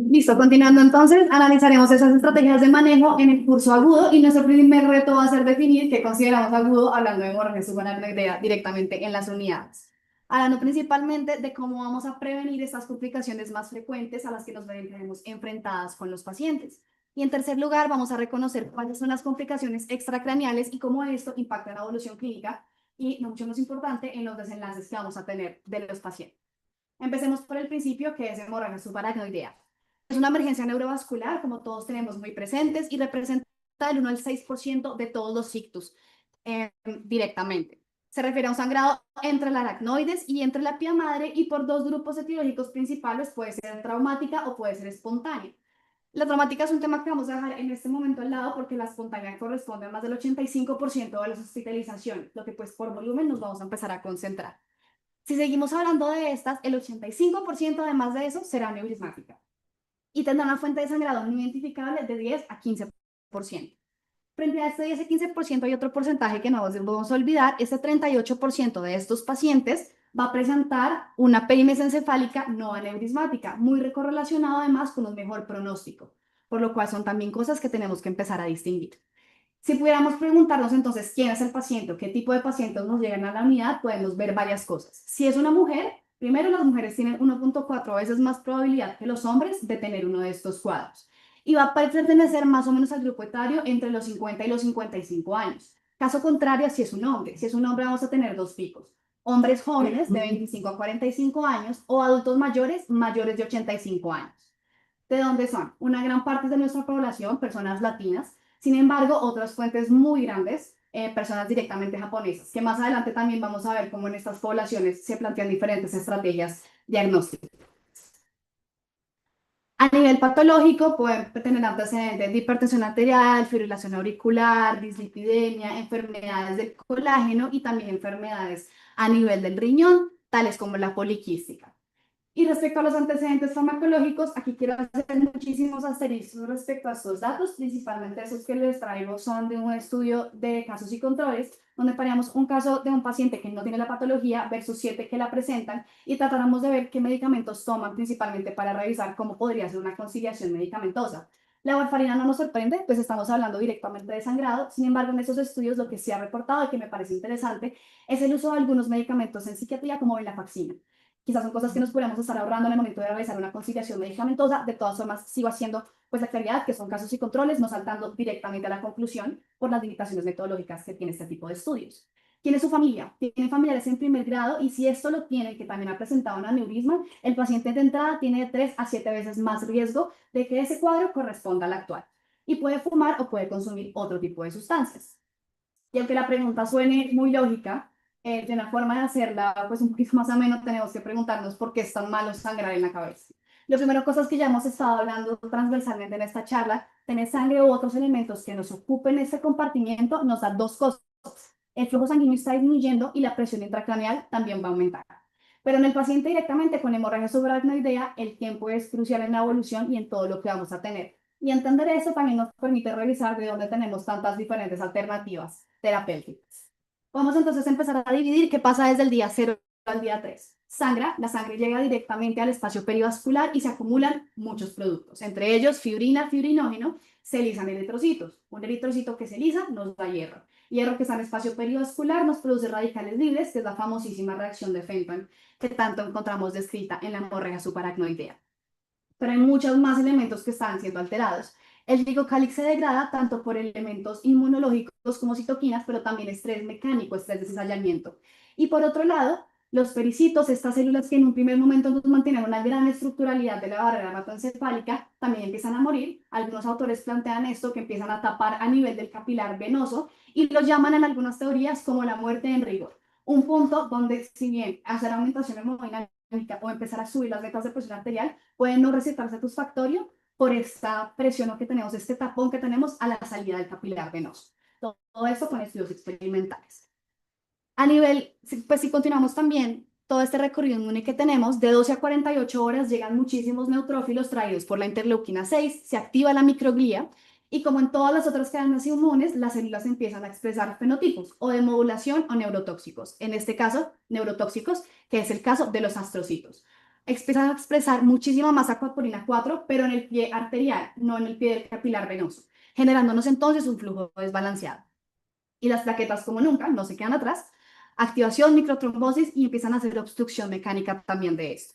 Listo, continuando entonces, analizaremos esas estrategias de manejo en el curso agudo y nuestro primer reto va a ser definir qué consideramos agudo hablando de hemorragia subaracnoidea directamente en las unidades. Hablando principalmente de cómo vamos a prevenir estas complicaciones más frecuentes a las que nos veremos enfrentadas con los pacientes. Y en tercer lugar, vamos a reconocer cuáles son las complicaciones extracraneales y cómo esto impacta en la evolución clínica y, no mucho más importante, en los desenlaces que vamos a tener de los pacientes. Empecemos por el principio, que es hemorragia subaracnoidea. Es una emergencia neurovascular, como todos tenemos muy presentes, y representa del 1 al 6% de todos los ictus directamente. Se refiere a un sangrado entre la aracnoides y entre la pía madre y por dos grupos etiológicos principales, puede ser traumática o puede ser espontánea. La traumática es un tema que vamos a dejar en este momento al lado porque la espontánea corresponde a más del 85% de las hospitalizaciones, lo que pues por volumen nos vamos a empezar a concentrar. Si seguimos hablando de estas, el 85% además de eso será neurismática y tendrá una fuente de sangrado no identificable de 10 a 15%. Frente a este 10 a 15% hay otro porcentaje que no debemos olvidar, este 38% de estos pacientes va a presentar una perimes encefálica no aneurismática, muy correlacionado además con un mejor pronóstico, por lo cual son también cosas que tenemos que empezar a distinguir. Si pudiéramos preguntarnos entonces quién es el paciente o qué tipo de pacientes nos llegan a la unidad, podemos ver varias cosas. Si es una mujer, primero las mujeres tienen 1.4 veces más probabilidad que los hombres de tener uno de estos cuadros. Y va a pertenecer más o menos al grupo etario entre los 50 y los 55 años. Caso contrario, si es un hombre. Si es un hombre vamos a tener dos picos. Hombres jóvenes de 25 a 45 años o adultos mayores mayores de 85 años. ¿De dónde son? Una gran parte de nuestra población, personas latinas, sin embargo, otras fuentes muy grandes, personas directamente japonesas, que más adelante también vamos a ver cómo en estas poblaciones se plantean diferentes estrategias diagnósticas. A nivel patológico, pueden tener antecedentes de hipertensión arterial, fibrilación auricular, dislipidemia, enfermedades del colágeno y también enfermedades a nivel del riñón, tales como la poliquística. Y respecto a los antecedentes farmacológicos, aquí quiero hacer muchísimos asteriscos respecto a estos datos, principalmente esos que les traigo son de un estudio de casos y controles, donde paríamos un caso de un paciente que no tiene la patología versus 7 que la presentan y tratáramos de ver qué medicamentos toman principalmente para revisar cómo podría ser una conciliación medicamentosa. La warfarina no nos sorprende, pues estamos hablando directamente de sangrado. Sin embargo, en esos estudios lo que se ha reportado y que me parece interesante es el uso de algunos medicamentos en psiquiatría como venlafaxina. Quizás son cosas que nos podemos estar ahorrando en el momento de realizar una conciliación medicamentosa. De todas formas, sigo haciendo pues la claridad que son casos y controles, no saltando directamente a la conclusión por las limitaciones metodológicas que tiene este tipo de estudios. ¿Quién es su familia? Tiene familiares en primer grado y si esto lo tiene, que también ha presentado un aneurisma, el paciente de entrada tiene de 3 a 7 veces más riesgo de que ese cuadro corresponda al actual. Y puede fumar o puede consumir otro tipo de sustancias. Y aunque la pregunta suene muy lógica, de una forma de hacerla pues un poquito más ameno, tenemos que preguntarnos por qué es tan malo sangrar en la cabeza. Las primeras cosas que ya hemos estado hablando transversalmente en esta charla, tener sangre u otros elementos que nos ocupen este compartimiento nos da dos cosas. El flujo sanguíneo está disminuyendo y la presión intracraneal también va a aumentar. Pero en el paciente directamente con hemorragia subaracnoidea, el tiempo es crucial en la evolución y en todo lo que vamos a tener. Y entender eso también nos permite revisar de dónde tenemos tantas diferentes alternativas terapéuticas. Vamos entonces a empezar a dividir qué pasa desde el día 0 al día 3. La sangre llega directamente al espacio perivascular y se acumulan muchos productos, entre ellos fibrina, fibrinógeno, se lisan eritrocitos. Un eritrocito que se lisa nos da hierro. Hierro que está en el espacio perivascular nos produce radicales libres, que es la famosísima reacción de Fenton, que tanto encontramos descrita en la hemorragia subaracnoidea. Pero hay muchos más elementos que están siendo alterados. El glicocálix se degrada tanto por elementos inmunológicos como citoquinas, pero también estrés mecánico, estrés de cizallamiento. Y por otro lado, los pericitos, estas células que en un primer momento nos mantienen una gran estructuralidad de la barrera hematoencefálica, también empiezan a morir. Algunos autores plantean esto, que empiezan a tapar a nivel del capilar venoso y lo llaman en algunas teorías como la muerte en rigor. Un punto donde, si bien hacer aumentación hemodinámica o empezar a subir las metas de presión arterial, puede no recetar satisfactorio por esta presión que tenemos, este tapón que tenemos a la salida del capilar venoso. Todo esto con estudios experimentales. A nivel, pues si continuamos también todo este recorrido inmune que tenemos, de 12 a 48 horas llegan muchísimos neutrófilos traídos por la interleuquina 6, se activa la microglía Y como en todas las otras cadenas inmunes, las células empiezan a expresar fenotipos o de modulación o neurotóxicos. En este caso, neurotóxicos, que es el caso de los astrocitos. Empiezan a expresar muchísima más acuaporina 4, pero en el pie arterial, no en el pie del capilar venoso, generándonos entonces un flujo desbalanceado. Y las plaquetas, como nunca, no se quedan atrás. Activación, microtrombosis y empiezan a hacer obstrucción mecánica también de esto.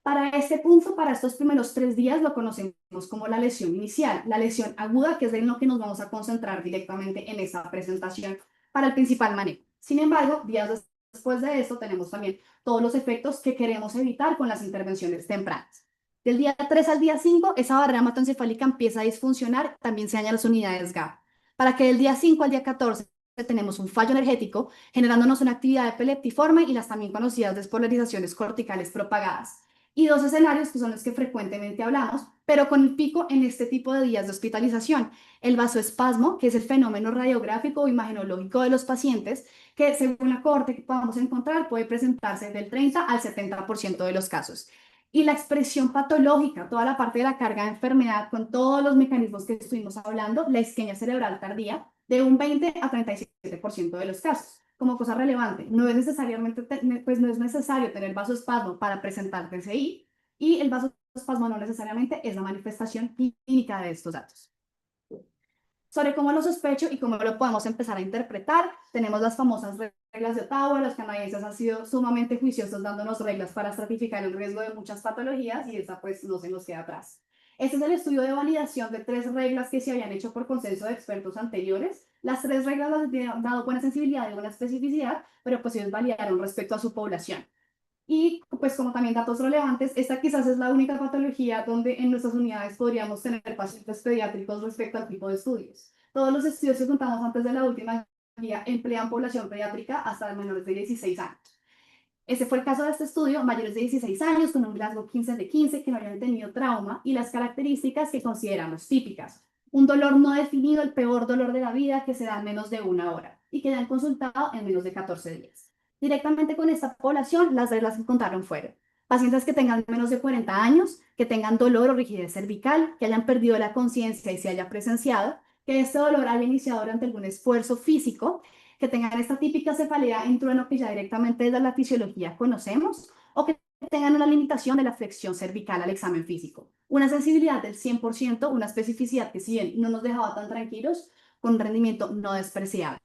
Para este punto, para estos primeros 3 días, lo conocemos como la lesión inicial, la lesión aguda, que es en lo que nos vamos a concentrar directamente en esta presentación para el principal manejo. Sin embargo, días después de esto, tenemos también todos los efectos que queremos evitar con las intervenciones tempranas. Del día 3 al día 5, esa barrera hematoencefálica empieza a disfuncionar, también se dañan las unidades GAP. Para que del día 5 al día 14 tenemos un fallo energético, generándonos una actividad epileptiforme y las también conocidas despolarizaciones corticales propagadas. Y dos escenarios que son los que frecuentemente hablamos, pero con el pico en este tipo de días de hospitalización. El vasoespasmo, que es el fenómeno radiográfico o imagenológico de los pacientes, que según la corte que podamos encontrar puede presentarse del 30 al 70% de los casos. Y la expresión patológica, toda la parte de la carga de enfermedad con todos los mecanismos que estuvimos hablando, la isquemia cerebral tardía, de un 20 a 37% de los casos. Como cosa relevante, no es necesariamente, pues no es necesario tener vasoespasmo para presentar TCI y el vasoespasmo no necesariamente es la manifestación clínica de estos datos. Sobre cómo lo sospecho y cómo lo podemos empezar a interpretar, tenemos las famosas reglas de Ottawa. Los canadienses han sido sumamente juiciosos dándonos reglas para estratificar el riesgo de muchas patologías y esta pues no se nos queda atrás. Este es el estudio de validación de 3 reglas que se habían hecho por consenso de expertos anteriores. Las 3 reglas las han dado buena sensibilidad y buena especificidad, pero pues ellos validaron respecto a su población. Y pues como también datos relevantes, esta quizás es la única patología donde en nuestras unidades podríamos tener pacientes pediátricos respecto al tipo de estudios. Todos los estudios que contamos antes de la última guía emplean población pediátrica hasta menores de 16 años. Ese fue el caso de este estudio, mayores de 16 años con un Glasgow 15 de 15 que no habían tenido trauma y las características que consideramos típicas. Un dolor no definido, el peor dolor de la vida que se da en menos de 1 hora y que ya han consultado en menos de 14 días. Directamente con esta población, las reglas que contaron fueron pacientes que tengan menos de 40 años, que tengan dolor o rigidez cervical, que hayan perdido la conciencia y se haya presenciado, que este dolor haya iniciado durante algún esfuerzo físico, que tengan esta típica cefalea en trueno que ya directamente desde la fisiología conocemos, o que tengan una limitación de la flexión cervical al examen físico. Una sensibilidad del 100%, una especificidad que si bien no nos dejaba tan tranquilos, con un rendimiento no despreciable.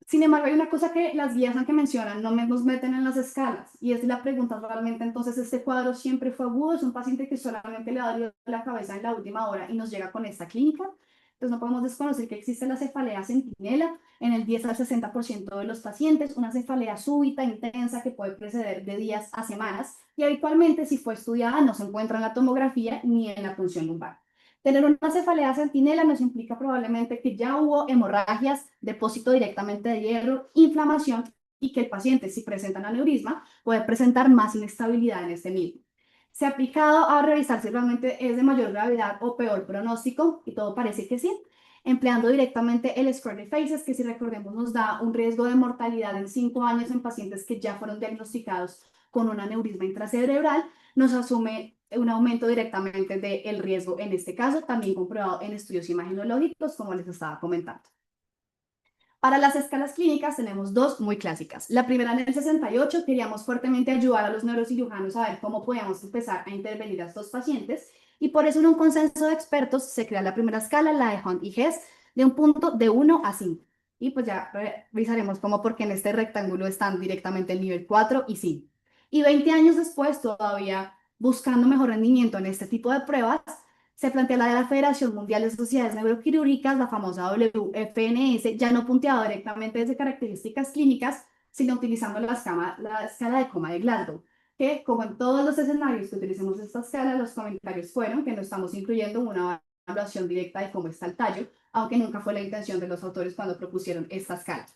Sin embargo, hay una cosa que las guías, aunque mencionan, no nos meten en las escalas, y es la pregunta realmente, entonces, ¿este cuadro siempre fue agudo? ¿Es un paciente que solamente le ha dolido la cabeza en la última hora y nos llega con esta clínica? Entonces, no podemos desconocer que existe la cefalea centinela en el 10 al 60% de los pacientes, una cefalea súbita, intensa, que puede preceder de días a semanas, y habitualmente, si fue estudiada, no se encuentra en la tomografía ni en la punción lumbar. Tener una cefalea centinela nos implica probablemente que ya hubo hemorragias, depósito directamente de hierro, inflamación y que el paciente, si presenta un aneurisma, puede presentar más inestabilidad en este mismo. Se ha aplicado a revisar si realmente es de mayor gravedad o peor pronóstico, y todo parece que sí, empleando directamente el score de Faces, que si recordemos nos da un riesgo de mortalidad en 5 años en pacientes que ya fueron diagnosticados con un aneurisma intracerebral, nos asume un aumento directamente del riesgo en este caso, también comprobado en estudios imagenológicos, como les estaba comentando. Para las escalas clínicas tenemos 2 muy clásicas. La primera, en el 68, queríamos fuertemente ayudar a los neurocirujanos a ver cómo podíamos empezar a intervenir a estos pacientes y por eso en un consenso de expertos se crea la primera escala, la de Hunt y Hess, de un punto de 1 a 5. Y pues ya revisaremos cómo porque en este rectángulo están directamente el nivel 4 y 5. Y 20 años después, todavía buscando mejor rendimiento en este tipo de pruebas, se plantea la de la Federación Mundial de Sociedades Neuroquirúrgicas, la famosa WFNS, ya no punteado directamente desde características clínicas, sino utilizando la escala de coma de Glasgow, que como en todos los escenarios que utilicemos esta escala, los comentarios fueron que no estamos incluyendo una evaluación directa de cómo está el tallo, aunque nunca fue la intención de los autores cuando propusieron esta escala.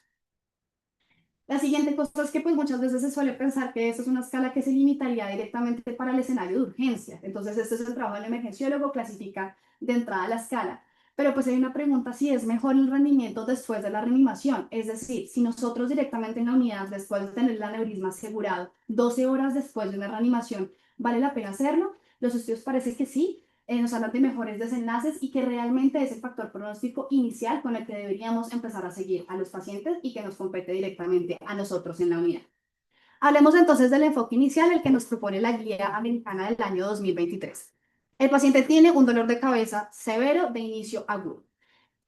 La siguiente cosa es que pues muchas veces se suele pensar que esta es una escala que se limitaría directamente para el escenario de urgencia. Entonces, este es el trabajo del emergenciólogo, clasifica de entrada la escala. Pero pues hay una pregunta si es mejor el rendimiento después de la reanimación. Es decir, si nosotros directamente en la unidad, después de tener el aneurisma asegurado, 12 horas después de una reanimación, ¿vale la pena hacerlo? Los estudios parece que sí. nos hablan de mejores desenlaces y que realmente es el factor pronóstico inicial con el que deberíamos empezar a seguir a los pacientes y que nos compete directamente a nosotros en la unidad. Hablemos entonces del enfoque inicial, el que nos propone la guía americana del año 2023. El paciente tiene un dolor de cabeza severo de inicio agudo.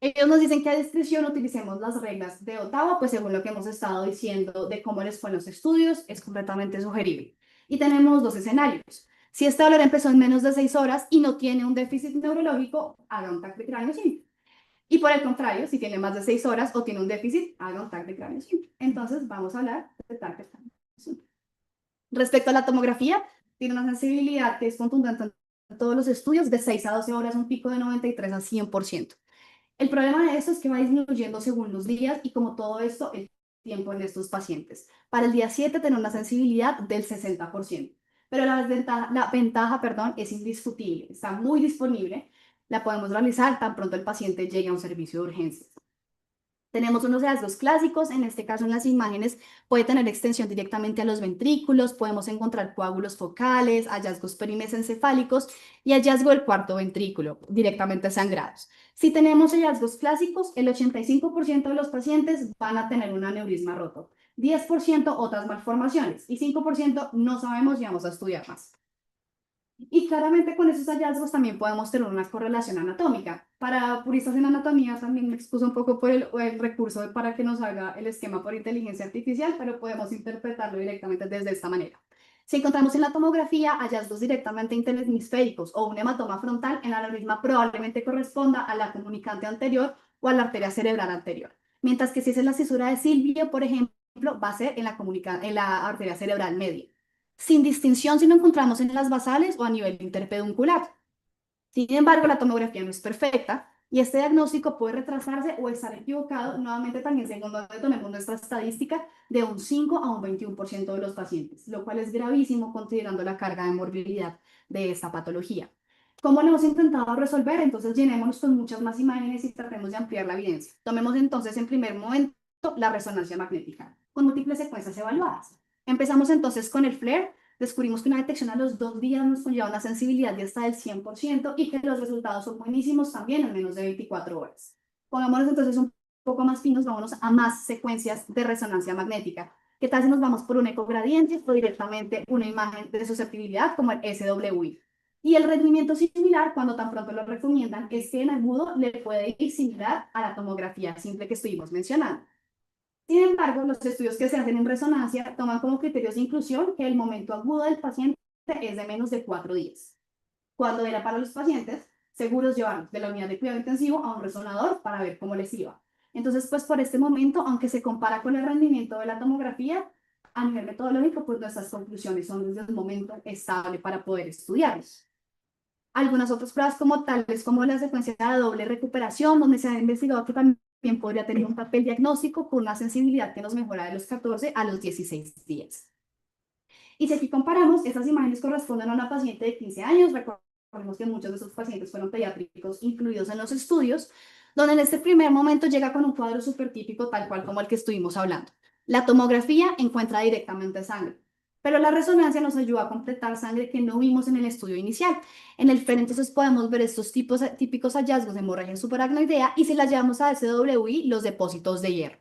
Ellos nos dicen que a discreción utilicemos las reglas de Ottawa, pues según lo que hemos estado diciendo de cómo les fue en los estudios, es completamente sugerible. Y tenemos dos escenarios. Si este dolor empezó en menos de 6 horas y no tiene un déficit neurológico, haga un TAC de cráneo simple. Y por el contrario, si tiene más de 6 horas o tiene un déficit, haga un TAC de cráneo simple. Entonces, vamos a hablar de TAC de cráneo simple. Respecto a la tomografía, tiene una sensibilidad que es contundente en todos los estudios, de 6 a 12 horas, un pico de 93 a 100%. El problema de esto es que va disminuyendo según los días y como todo esto, el tiempo en estos pacientes. Para el día 7 tenemos una sensibilidad del 60%, pero la ventaja, es indiscutible, está muy disponible, la podemos realizar tan pronto el paciente llegue a un servicio de urgencias. Tenemos unos hallazgos clásicos, en este caso en las imágenes puede tener extensión directamente a los ventrículos, podemos encontrar coágulos focales, hallazgos perimesencefálicos y hallazgo del cuarto ventrículo directamente sangrados. Si tenemos hallazgos clásicos, el 85% de los pacientes van a tener un aneurisma roto, 10% otras malformaciones y 5% no sabemos y vamos a estudiar más. Y claramente con esos hallazgos también podemos tener una correlación anatómica. Para puristas en anatomía también me expuso un poco por el recurso para que nos haga el esquema por inteligencia artificial, pero podemos interpretarlo directamente desde esta manera. Si encontramos en la tomografía hallazgos directamente interhemisféricos o un hematoma frontal, el aneurisma probablemente corresponda a la comunicante anterior o a la arteria cerebral anterior. Mientras que si es en la cisura de Silvio, por ejemplo, va a ser en la arteria cerebral media, sin distinción si lo encontramos en las basales o a nivel interpeduncular. Sin embargo, la tomografía no es perfecta y este diagnóstico puede retrasarse o estar equivocado, nuevamente también según donde tomemos nuestra estadística, de un 5 a un 21% de los pacientes, lo cual es gravísimo considerando la carga de morbilidad de esta patología. ¿Cómo lo hemos intentado resolver? Entonces llenémonos con muchas más imágenes y tratemos de ampliar la evidencia. Tomemos entonces en primer momento la resonancia magnética, con múltiples secuencias evaluadas. Empezamos entonces con el FLAIR. Descubrimos que una detección a los 2 días nos conlleva una sensibilidad de hasta del 100% y que los resultados son buenísimos también en menos de 24 horas. Pongámonos entonces un poco más finos, vámonos a más secuencias de resonancia magnética. ¿Qué tal si nos vamos por un ecogradiente o directamente una imagen de susceptibilidad como el SWI? Y el rendimiento similar, cuando tan pronto lo recomiendan, es que en agudo le puede ir similar a la tomografía simple que estuvimos mencionando. Sin embargo, los estudios que se hacen en resonancia toman como criterios de inclusión que el momento agudo del paciente es de menos de 4 días. Cuando era para los pacientes, seguros llevarlos de la unidad de cuidado intensivo a un resonador para ver cómo les iba. Entonces, pues por este momento, aunque se compara con el rendimiento de la tomografía, a nivel metodológico, pues nuestras conclusiones son desde el momento estable para poder estudiarlos. Algunas otras pruebas como tales como la secuencia de doble recuperación, donde se ha investigado que también podría tener un papel diagnóstico con una sensibilidad que nos mejora de los 14 a los 16 días. Y si aquí comparamos, estas imágenes corresponden a una paciente de 15 años, recordemos que muchos de esos pacientes fueron pediátricos incluidos en los estudios, donde en este primer momento llega con un cuadro súper típico tal cual como el que estuvimos hablando. La tomografía encuentra directamente sangre, pero la resonancia nos ayuda a completar sangre que no vimos en el estudio inicial. En el FER entonces podemos ver estos típicos hallazgos de hemorragia subaracnoidea y si las llevamos a SWI, los depósitos de hierro.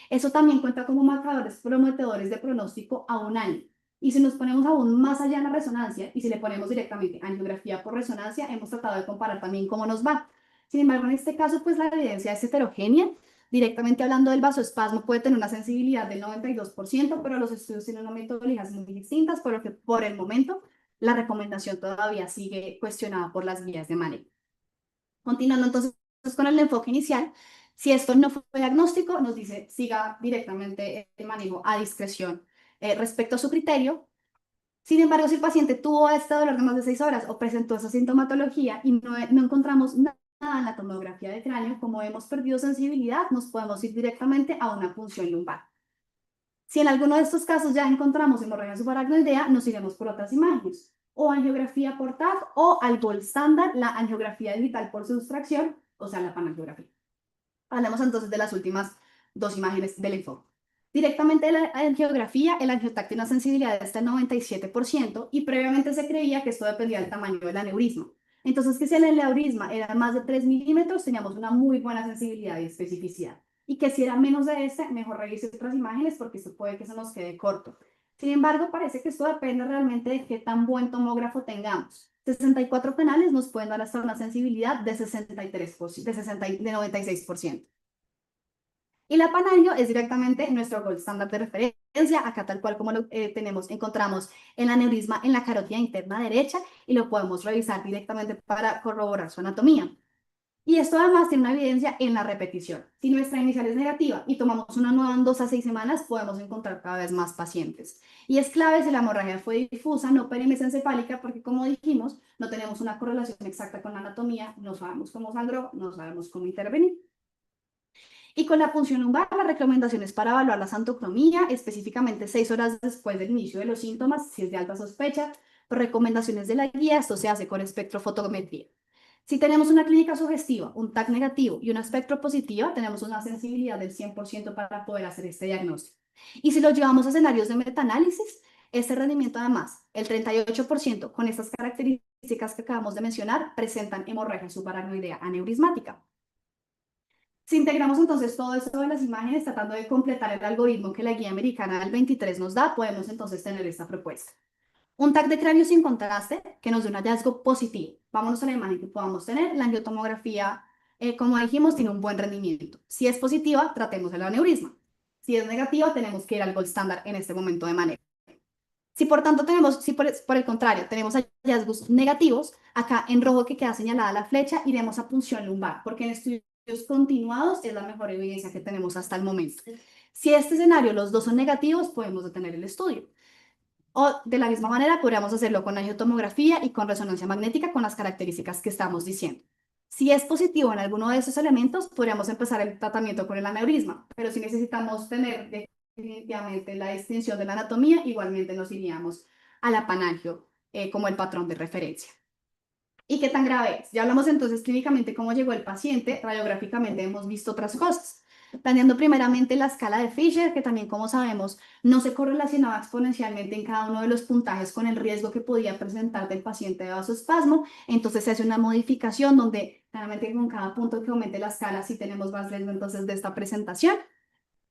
Eso también cuenta como marcadores prometedores de pronóstico a un año. Y si nos ponemos aún más allá en la resonancia y si le ponemos directamente angiografía por resonancia, hemos tratado de comparar también cómo nos va. Sin embargo, en este caso, pues la evidencia es heterogénea. Directamente hablando del vasoespasmo puede tener una sensibilidad del 92%, pero los estudios tienen una metodología muy distintas, por lo que por el momento la recomendación todavía sigue cuestionada por las guías de manejo. Continuando entonces con el enfoque inicial, si esto no fue diagnóstico, nos dice siga directamente el manejo a discreción respecto a su criterio. Sin embargo, si el paciente tuvo este dolor de más de 6 horas o presentó esa sintomatología y no encontramos nada en la tomografía de cráneo, como hemos perdido sensibilidad, nos podemos ir directamente a una punción lumbar. Si en alguno de estos casos ya encontramos hemorragia subaracnoidea, nos iremos por otras imágenes, o angiografía por TAC, o al gold estándar, la angiografía digital por sustracción, o sea, la panangiografía. Hablemos entonces de las últimas 2 imágenes del enfoque. Directamente de la angiografía, el angiotac tiene una sensibilidad de hasta el 97% y previamente se creía que esto dependía del tamaño del aneurisma. Entonces, que si el aneurisma era más de 3 milímetros, teníamos una muy buena sensibilidad y especificidad. Y que si era menos de este, mejor revise otras imágenes porque esto puede que se nos quede corto. Sin embargo, parece que esto depende realmente de qué tan buen tomógrafo tengamos. 64 canales nos pueden dar hasta una sensibilidad de 63%, de 96%. Y la Panario es directamente nuestro gold estándar de referencia, acá tal cual como lo encontramos el aneurisma en la carótida interna derecha y lo podemos revisar directamente para corroborar su anatomía. Y esto además tiene una evidencia en la repetición. Si nuestra inicial es negativa y tomamos una nueva en 2 a 6 semanas, podemos encontrar cada vez más pacientes. Y es clave si la hemorragia fue difusa, no perimesencefálica, porque como dijimos, no tenemos una correlación exacta con la anatomía, no sabemos cómo sangró, no sabemos cómo intervenir. Y con la punción lumbar, las recomendaciones para evaluar la santocromía, específicamente 6 horas después del inicio de los síntomas, si es de alta sospecha, por recomendaciones de la guía, esto se hace con espectrofotometría. Si tenemos una clínica sugestiva, un TAC negativo y un espectro positiva, tenemos una sensibilidad del 100% para poder hacer este diagnóstico. Y si lo llevamos a escenarios de metaanálisis, este rendimiento además, el 38% con estas características que acabamos de mencionar, presentan hemorragia subaracnoidea aneurismática. Si integramos entonces todo esto de las imágenes tratando de completar el algoritmo que la guía americana del 23 nos da, podemos entonces tener esta propuesta. Un TAC de cráneo sin contraste que nos dé un hallazgo positivo. Vámonos a la imagen que podamos tener. La angiotomografía, como dijimos, tiene un buen rendimiento. Si es positiva, tratemos el aneurisma. Si es negativa, tenemos que ir al gold estándar en este momento de manejo. Si por tanto tenemos, si por el contrario tenemos hallazgos negativos, acá en rojo que queda señalada la flecha, iremos a punción lumbar, porque en estudios continuados es la mejor evidencia que tenemos hasta el momento. Si este escenario, los dos son negativos, podemos detener el estudio. O de la misma manera, podríamos hacerlo con angiotomografía y con resonancia magnética con las características que estamos diciendo. Si es positivo en alguno de esos elementos, podríamos empezar el tratamiento con el aneurisma, pero si necesitamos tener definitivamente la distinción de la anatomía, igualmente nos iríamos a la panangio como el patrón de referencia. ¿Y qué tan grave es? Ya hablamos entonces clínicamente cómo llegó el paciente, radiográficamente hemos visto otras cosas. Planeando primeramente la escala de Fisher, que también como sabemos no se correlacionaba exponencialmente en cada uno de los puntajes con el riesgo que podía presentar del paciente de vasoespasmo, entonces se hace una modificación donde claramente con cada punto que aumente la escala sí tenemos más riesgo entonces de esta presentación.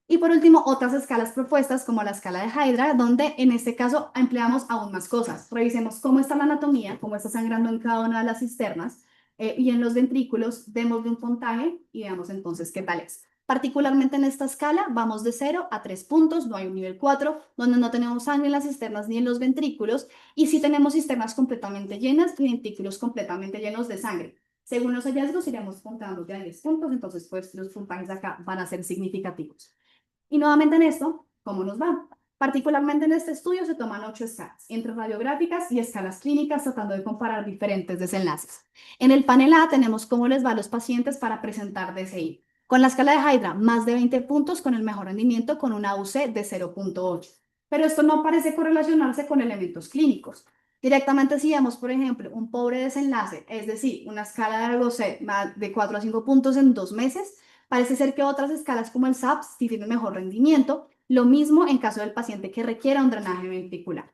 Y por último, otras escalas propuestas como la escala de Hydra, donde en este caso empleamos aún más cosas. Revisemos cómo está la anatomía, cómo está sangrando en cada una de las cisternas y en los ventrículos, démosle un puntaje y veamos entonces qué tal es. Particularmente en esta escala vamos de 0 a 3 puntos, no hay un nivel 4, donde no tenemos sangre en las cisternas ni en los ventrículos, y sí tenemos cisternas completamente llenas y ventrículos completamente llenos de sangre. Según los hallazgos iremos contando de a 10 puntos, entonces pues los puntajes acá van a ser significativos. Y nuevamente en esto, ¿cómo nos va? Particularmente en este estudio se toman 8 escalas, entre radiográficas y escalas clínicas, tratando de comparar diferentes desenlaces. En el panel A tenemos cómo les va a los pacientes para presentar DCI. Con la escala de Hydra, más de 20 puntos con el mejor rendimiento con una UC de 0.8. Pero esto no parece correlacionarse con elementos clínicos. Directamente si vemos, por ejemplo, un pobre desenlace, es decir, una escala de algo de 4 a 5 puntos en 2 meses, parece ser que otras escalas como el SAPS sí tienen mejor rendimiento, lo mismo en caso del paciente que requiera un drenaje ventricular.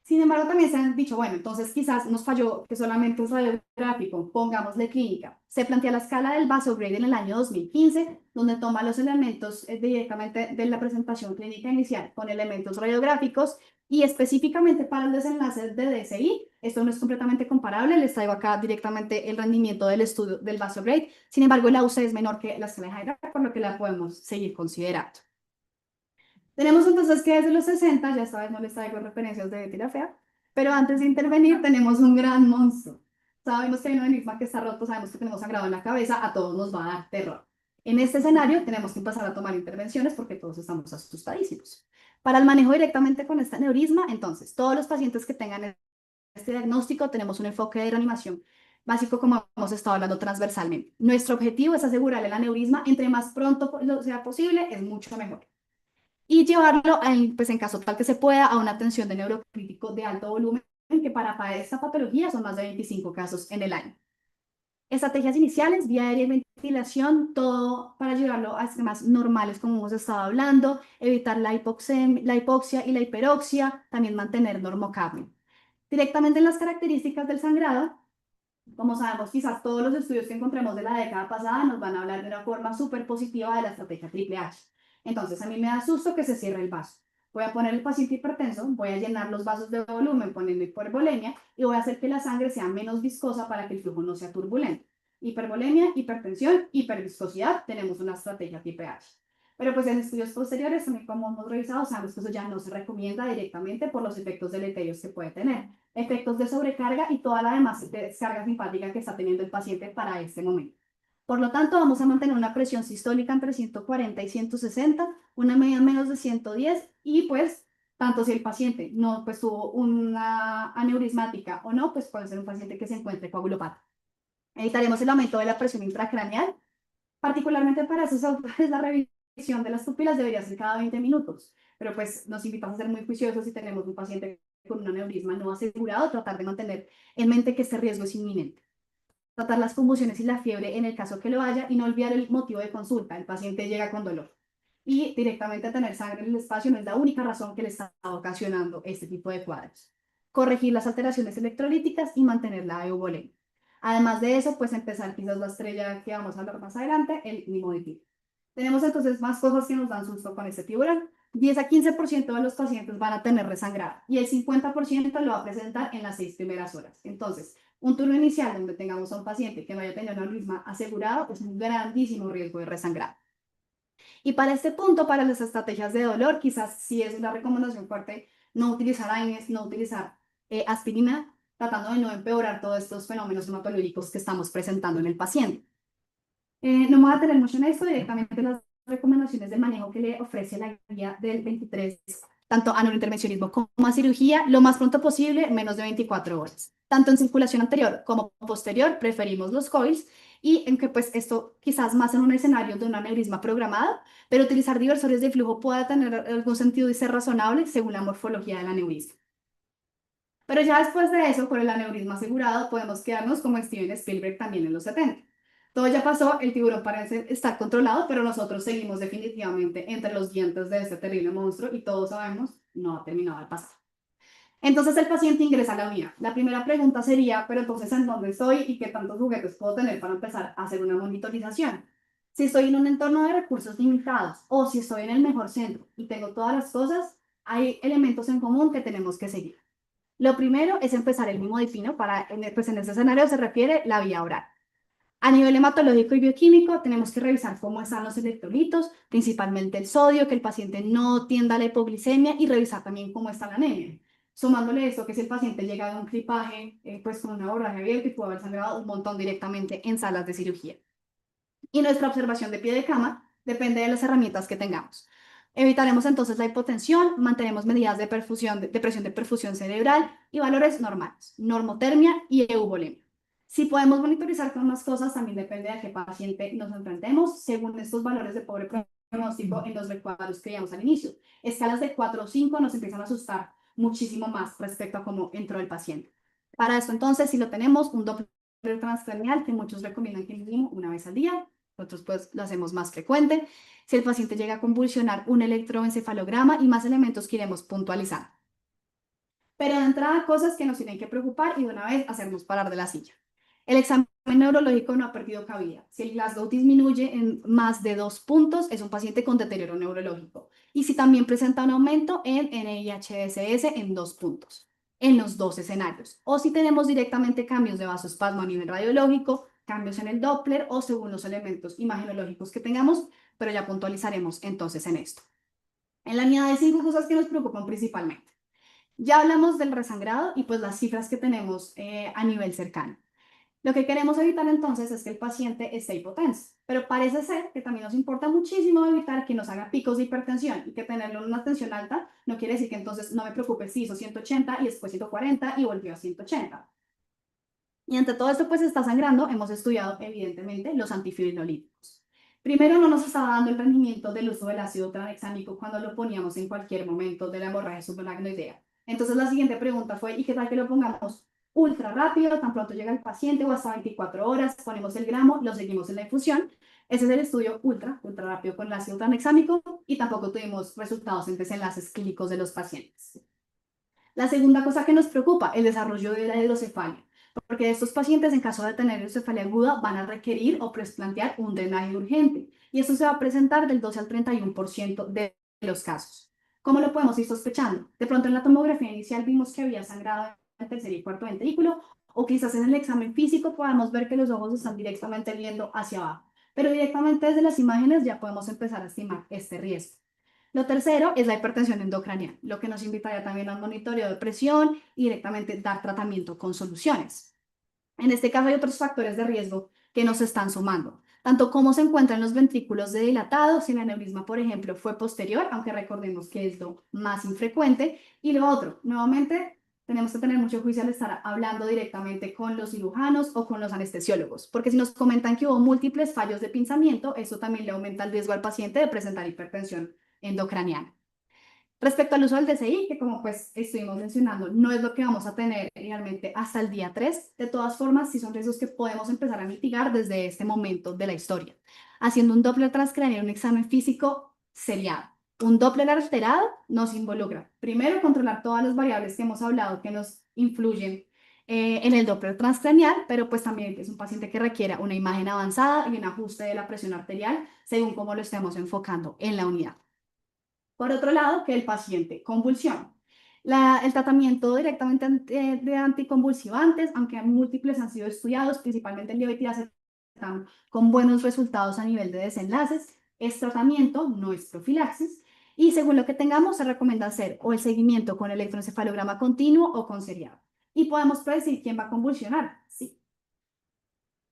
Sin embargo, también se han dicho, bueno, entonces quizás nos falló que solamente es radiográfico, pongámosle clínica. Se plantea la escala del Vasograde en el año 2015, donde toma los elementos directamente de la presentación clínica inicial con elementos radiográficos y específicamente para el desenlace de DCI. Esto no es completamente comparable, les traigo acá directamente el rendimiento del estudio del Vasograde. Sin embargo, el AUC es menor que la escala de Hydra, por lo que la podemos seguir considerando. Tenemos entonces que desde los 60, ya esta vez no les traigo referencias de Betty la Fea, pero antes de intervenir tenemos un gran monstruo. Sabemos que hay un enigma que está roto, sabemos que tenemos sangrado en la cabeza, a todos nos va a dar terror. En este escenario tenemos que empezar a tomar intervenciones porque todos estamos asustadísimos. Para el manejo directamente con este aneurisma, entonces, todos los pacientes que tengan este diagnóstico tenemos un enfoque de reanimación básico como hemos estado hablando transversalmente. Nuestro objetivo es asegurar el aneurisma, entre más pronto sea posible, es mucho mejor y llevarlo, pues en caso tal que se pueda, a una atención de neurocrítico de alto volumen, que para esta patología son más de 25 casos en el año. Estrategias iniciales, vía aérea y ventilación, todo para llevarlo a esquemas normales como hemos estado hablando, evitar la hipoxia y la hiperoxia, también mantener normocapnia. Directamente en las características del sangrado, como sabemos, quizás todos los estudios que encontremos de la década pasada nos van a hablar de una forma súper positiva de la estrategia triple H. Entonces, a mí me da susto que se cierre el vaso. Voy a poner el paciente hipertenso, voy a llenar los vasos de volumen poniendo hipervolemia y voy a hacer que la sangre sea menos viscosa para que el flujo no sea turbulento. Hipervolemia, hipertensión, hiperviscosidad, tenemos una estrategia triple H. Pero pues en estudios posteriores, también como hemos revisado, sabemos que eso ya no se recomienda directamente por los efectos deleterios que puede tener, efectos de sobrecarga y toda la demás descarga simpática que está teniendo el paciente para este momento. Por lo tanto, vamos a mantener una presión sistólica entre 140 y 160, una media menos de 110 y pues tanto si el paciente no pues tuvo una aneurismática o no, pues puede ser un paciente que se encuentre coagulopático. Evitaremos el aumento de la presión intracraneal. Particularmente para esos autores, la revisión de las pupilas debería ser cada 20 minutos, pero pues nos invitamos a ser muy juiciosos si tenemos un paciente con un aneurisma no asegurado, tratar de mantener en mente que este riesgo es inminente. Tratar las convulsiones y la fiebre en el caso que lo haya y no olvidar el motivo de consulta. El paciente llega con dolor. Y directamente tener sangre en el espacio no es la única razón que le está ocasionando este tipo de cuadros. Corregir las alteraciones electrolíticas y mantener la euvolemia. Además de eso, pues empezar quizás la estrella que vamos a hablar más adelante, el nimodipil. Tenemos entonces más cosas que nos dan susto con este tiburón. 10 a 15% de los pacientes van a tener resangrado y el 50% lo va a presentar en las 6 primeras horas. Entonces, un turno inicial donde tengamos a un paciente que no haya tenido un aneurisma asegurado es un grandísimo riesgo de resangrado. Y para este punto, para las estrategias de dolor, quizás sí es una recomendación fuerte no utilizar AINES, no utilizar aspirina, tratando de no empeorar todos estos fenómenos hematológicos que estamos presentando en el paciente. No me voy a tener mucho en esto, directamente las recomendaciones del manejo que le ofrece la guía del 23, tanto a neurointervencionismo como a cirugía, lo más pronto posible, menos de 24 horas. Tanto en circulación anterior como posterior, preferimos los coils y en que pues esto quizás más en un escenario de un aneurisma programado, pero utilizar diversores de flujo pueda tener algún sentido y ser razonable según la morfología del aneurisma. Pero ya después de eso, con el aneurisma asegurado, podemos quedarnos como Steven Spielberg también en los 70. Todo ya pasó, el tiburón parece estar controlado, pero nosotros seguimos definitivamente entre los dientes de este terrible monstruo y todos sabemos, no ha terminado de pasar. Entonces el paciente ingresa a la unidad. La primera pregunta sería, pero entonces ¿en dónde estoy y qué tantos juguetes puedo tener para empezar a hacer una monitorización? Si estoy en un entorno de recursos limitados o si estoy en el mejor centro y tengo todas las cosas, hay elementos en común que tenemos que seguir. Lo primero es empezar el nimodipino para, pues en este escenario se refiere la vía oral. A nivel hematológico y bioquímico, tenemos que revisar cómo están los electrolitos, principalmente el sodio, que el paciente no tienda a la hipoglicemia y revisar también cómo está la anemia. Sumándole esto, que si el paciente llega de un clipaje, pues con una abordaje abierta y pudo haber sangrado un montón directamente en salas de cirugía. Y nuestra observación de pie de cama depende de las herramientas que tengamos. Evitaremos entonces la hipotensión, mantenemos medidas de perfusión, de presión de perfusión cerebral y valores normales, normotermia y euvolemia. Si podemos monitorizar con más cosas, también depende de a qué paciente nos enfrentemos, según estos valores de pobre pronóstico en los recuadros que veíamos al inicio. Escalas de 4 o 5 nos empiezan a asustar muchísimo más respecto a cómo entró el paciente. Para esto, entonces, si lo tenemos, un Doppler transcranial, que muchos recomiendan que mínimo una vez al día, nosotros pues lo hacemos más frecuente. Si el paciente llega a convulsionar, un electroencefalograma y más elementos que iremos puntualizando. Pero de entrada, cosas que nos tienen que preocupar y de una vez hacernos parar de la silla. El examen neurológico no ha perdido cabida. Si el Glasgow disminuye en más de 2 puntos, es un paciente con deterioro neurológico. Y si también presenta un aumento en NIHSS en 2 puntos, en los dos escenarios. O si tenemos directamente cambios de vasoespasmo a nivel radiológico, cambios en el Doppler o según los elementos imagenológicos que tengamos, pero ya puntualizaremos entonces en esto. En la unidad de 5 cosas que nos preocupan principalmente. Ya hablamos del resangrado y pues las cifras que tenemos a nivel cercano. Lo que queremos evitar entonces es que el paciente esté hipotenso, pero parece ser que también nos importa muchísimo evitar que nos haga picos de hipertensión y que tenerlo en una tensión alta no quiere decir que entonces no me preocupe si hizo 180 y después 140 y volvió a 180. Y ante todo esto pues está sangrando, hemos estudiado evidentemente los antifibrinolíticos. Primero no nos estaba dando el rendimiento del uso del ácido tranexámico cuando lo poníamos en cualquier momento de la hemorragia subaracnoidea. Entonces la siguiente pregunta fue, ¿y qué tal que lo pongamos ultra rápido, tan pronto llega el paciente o hasta 24 horas, ponemos el gramo, lo seguimos en la infusión? Ese es el estudio ultra rápido con el ácido tranexámico y tampoco tuvimos resultados en desenlaces clínicos de los pacientes. La segunda cosa que nos preocupa, el desarrollo de la hidrocefalia, porque estos pacientes en caso de tener hidrocefalia aguda van a requerir o plantear un drenaje urgente y esto se va a presentar del 12 al 31% de los casos. ¿Cómo lo podemos ir sospechando? De pronto en la tomografía inicial vimos que había sangrado en el tercer y cuarto ventrículo o quizás en el examen físico podamos ver que los ojos están directamente viendo hacia abajo, pero directamente desde las imágenes ya podemos empezar a estimar este riesgo. Lo tercero es la hipertensión endocranial, lo que nos invitaría también a un monitoreo de presión y directamente dar tratamiento con soluciones. En este caso hay otros factores de riesgo que nos están sumando, tanto cómo se encuentran los ventrículos de dilatados, si el aneurisma, por ejemplo, fue posterior, aunque recordemos que es lo más infrecuente, y lo otro, nuevamente, tenemos que tener mucho juicio al estar hablando directamente con los cirujanos o con los anestesiólogos, porque si nos comentan que hubo múltiples fallos de pinzamiento, eso también le aumenta el riesgo al paciente de presentar hipertensión endocraniana. Respecto al uso del DCI, que como pues estuvimos mencionando, no es lo que vamos a tener realmente hasta el día 3. De todas formas, sí son riesgos que podemos empezar a mitigar desde este momento de la historia. Haciendo un Doppler transcraniano, un examen físico seriado. Un Doppler alterado nos involucra, primero, controlar todas las variables que hemos hablado que nos influyen en el Doppler transcranial, pero pues también es un paciente que requiera una imagen avanzada y un ajuste de la presión arterial según cómo lo estemos enfocando en la unidad. Por otro lado, que el paciente convulsiona. El tratamiento directamente de anticonvulsivantes, aunque múltiples han sido estudiados, principalmente el levetiracetam, con buenos resultados a nivel de desenlaces, es tratamiento, no es profilaxis. Y según lo que tengamos, se recomienda hacer o el seguimiento con electroencefalograma continuo o con seriado. Y podemos predecir quién va a convulsionar. Sí,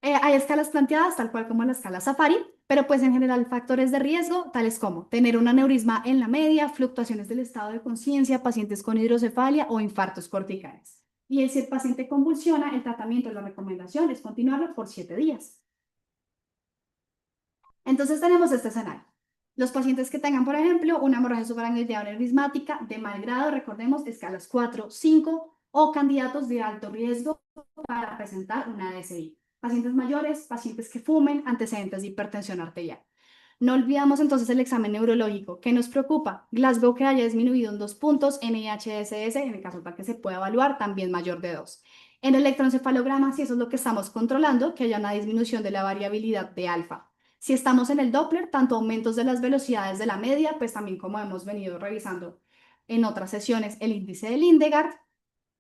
hay escalas planteadas, tal cual como la escala Safari, pero pues en general factores de riesgo, tales como tener un aneurisma en la media, fluctuaciones del estado de conciencia, pacientes con hidrocefalia o infartos corticales. Y si el paciente convulsiona, el tratamiento, la recomendación es continuarlo por 7 días. Entonces tenemos este escenario. Los pacientes que tengan, por ejemplo, una hemorragia subaracnoidea aneurismática de mal grado, recordemos, escalas 4, 5 o candidatos de alto riesgo para presentar una DSI. Pacientes mayores, pacientes que fumen, antecedentes de hipertensión arterial. No olvidamos entonces el examen neurológico. ¿Qué nos preocupa? Glasgow que haya disminuido en 2 puntos, NIHSS, en el caso para que se pueda evaluar, también mayor de 2. En el electroencefalograma, si eso es lo que estamos controlando, que haya una disminución de la variabilidad de alfa. Si estamos en el Doppler, tanto aumentos de las velocidades de la media, pues también como hemos venido revisando en otras sesiones, el índice de Lindegard.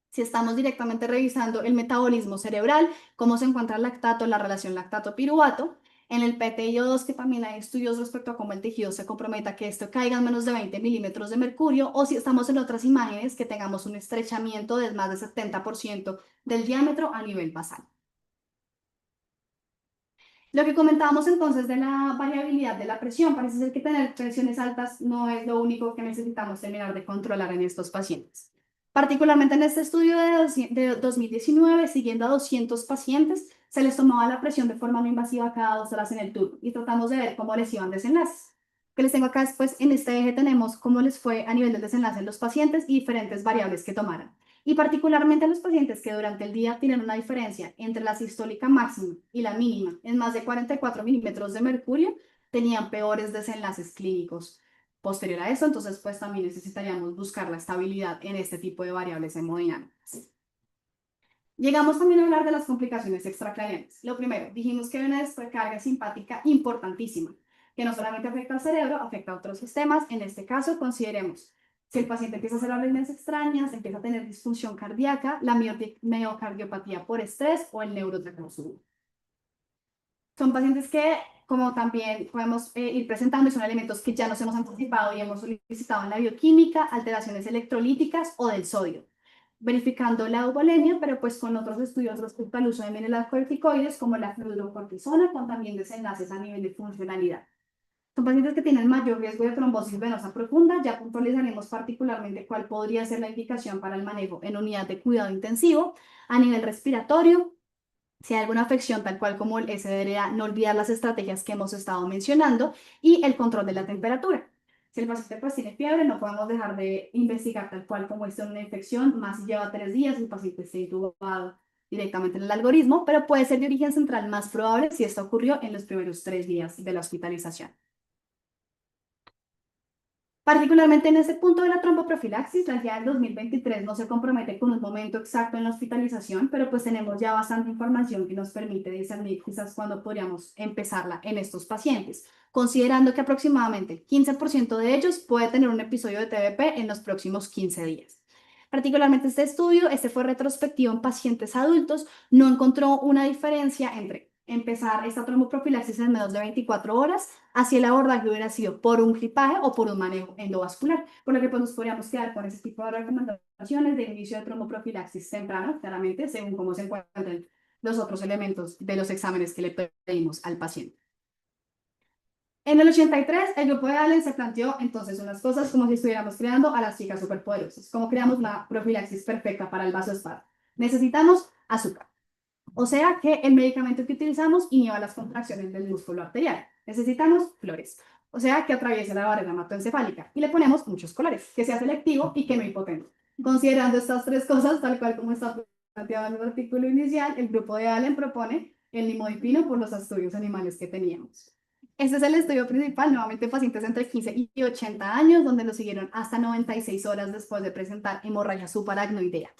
Si estamos directamente revisando el metabolismo cerebral, cómo se encuentra el lactato, la relación lactato-piruvato. En el PTIO2, que también hay estudios respecto a cómo el tejido se comprometa que esto caiga en menos de 20 milímetros de mercurio, o si estamos en otras imágenes que tengamos un estrechamiento de más de 70% del diámetro a nivel basal. Lo que comentábamos entonces de la variabilidad de la presión, parece ser que tener presiones altas no es lo único que necesitamos terminar de controlar en estos pacientes. Particularmente en este estudio de 2019, siguiendo a 200 pacientes, se les tomaba la presión de forma no invasiva cada 2 horas en el turno y tratamos de ver cómo les iban desenlaces. Que les tengo acá después, en este eje tenemos cómo les fue a nivel del desenlace en los pacientes y diferentes variables que tomaran y particularmente a los pacientes que durante el día tienen una diferencia entre la sistólica máxima y la mínima en más de 44 milímetros de mercurio, tenían peores desenlaces clínicos. Posterior a eso, entonces, pues también necesitaríamos buscar la estabilidad en este tipo de variables hemodinámicas. Llegamos también a hablar de las complicaciones extracraniales. Lo primero, dijimos que hay una descarga simpática importantísima, que no solamente afecta al cerebro, afecta a otros sistemas. En este caso, consideremos si el paciente empieza a hacer arritmias extrañas, empieza a tener disfunción cardíaca, la miocardiopatía por estrés o el neurotransfuso. Son pacientes que, como también podemos ir presentando, son elementos que ya nos hemos anticipado y hemos solicitado en la bioquímica, alteraciones electrolíticas o del sodio, verificando la euvolemia, pero pues con otros estudios respecto al uso de mineralocorticoides como la fluorocortisona, con también desenlaces a nivel de funcionalidad. Son pacientes que tienen mayor riesgo de trombosis venosa profunda. Ya puntualizaremos particularmente cuál podría ser la indicación para el manejo en unidad de cuidado intensivo a nivel respiratorio. Si hay alguna afección tal cual como el SDRA, no olvidar las estrategias que hemos estado mencionando y el control de la temperatura. Si el paciente pues tiene fiebre, no podemos dejar de investigar tal cual como es una infección, más si lleva 3 días, el paciente está intubado directamente en el algoritmo, pero puede ser de origen central más probable si esto ocurrió en los primeros 3 días de la hospitalización. Particularmente en este punto de la tromboprofilaxis, la guía del 2023 no se compromete con un momento exacto en la hospitalización, pero pues tenemos ya bastante información que nos permite discernir quizás cuándo podríamos empezarla en estos pacientes, considerando que aproximadamente 15% de ellos puede tener un episodio de TBP en los próximos 15 días. Particularmente este estudio, este fue retrospectivo en pacientes adultos, no encontró una diferencia entre empezar esta tromboprofilaxis en menos de 24 horas, así el abordaje hubiera sido por un gripaje o por un manejo endovascular, por lo que pues nos podríamos quedar con ese tipo de recomendaciones de inicio de tromboprofilaxis temprano, claramente, según cómo se encuentran los otros elementos de los exámenes que le pedimos al paciente. En el 83, el grupo de Allen se planteó entonces unas cosas como si estuviéramos creando a las chicas superpoderosas, como creamos la profilaxis perfecta para el vasoespasmo. Necesitamos azúcar. O sea que el medicamento que utilizamos inhiba las contracciones del músculo arterial. Necesitamos flores. O sea que atraviesa la barrera hematoencefálica. Y le ponemos muchos colores, que sea selectivo y que no hipotente. Considerando estas tres cosas, tal cual como está planteado en el artículo inicial, el grupo de Allen propone el limodipino por los estudios animales que teníamos. Este es el estudio principal, nuevamente pacientes entre 15 y 80 años, donde lo siguieron hasta 96 horas después de presentar hemorragia subaracnoidea.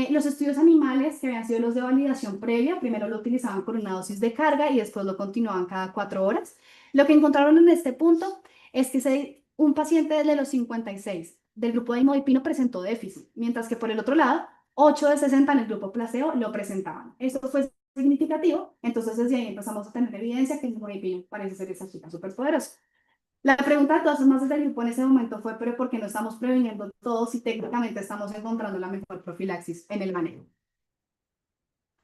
Los estudios animales, que habían sido los de validación previa, primero lo utilizaban con una dosis de carga y después lo continuaban cada 4 horas. Lo que encontraron en este punto es que un paciente de los 56 del grupo de imodipino presentó déficit, mientras que por el otro lado, 8 de 60 en el grupo placebo lo presentaban. Esto fue significativo, entonces desde ahí empezamos a tener evidencia que el imodipino parece ser esa chica superpoderosa. La pregunta de todas formas desde el grupo en ese momento fue, pero ¿por qué no estamos previniendo todo si técnicamente estamos encontrando la mejor profilaxis en el manejo?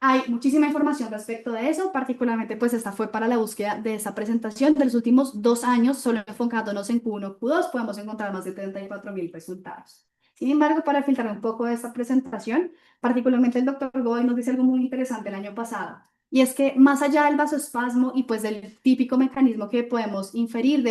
Hay muchísima información respecto de eso, particularmente pues esta fue para la búsqueda de esa presentación. De los últimos 2 años, solo enfocándonos en Q1, Q2, podemos encontrar más de 34.000 resultados. Sin embargo, para filtrar un poco de esta presentación, particularmente el doctor Godoy nos dice algo muy interesante el año pasado, y es que más allá del vasoespasmo y pues del típico mecanismo que podemos inferir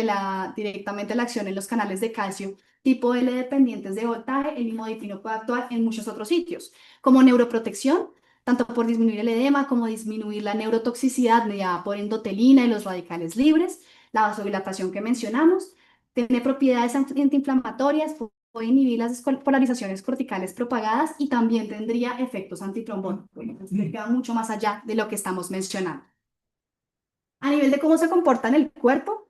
directamente la acción en los canales de calcio, tipo L dependientes de voltaje, el imodipino puede actuar en muchos otros sitios, como neuroprotección, tanto por disminuir el edema como disminuir la neurotoxicidad mediada por endotelina y los radicales libres, la vasodilatación que mencionamos, tiene propiedades antiinflamatorias, puede inhibir las polarizaciones corticales propagadas y también tendría efectos antitrombóticos, que queda mucho más allá de lo que estamos mencionando. A nivel de cómo se comporta en el cuerpo,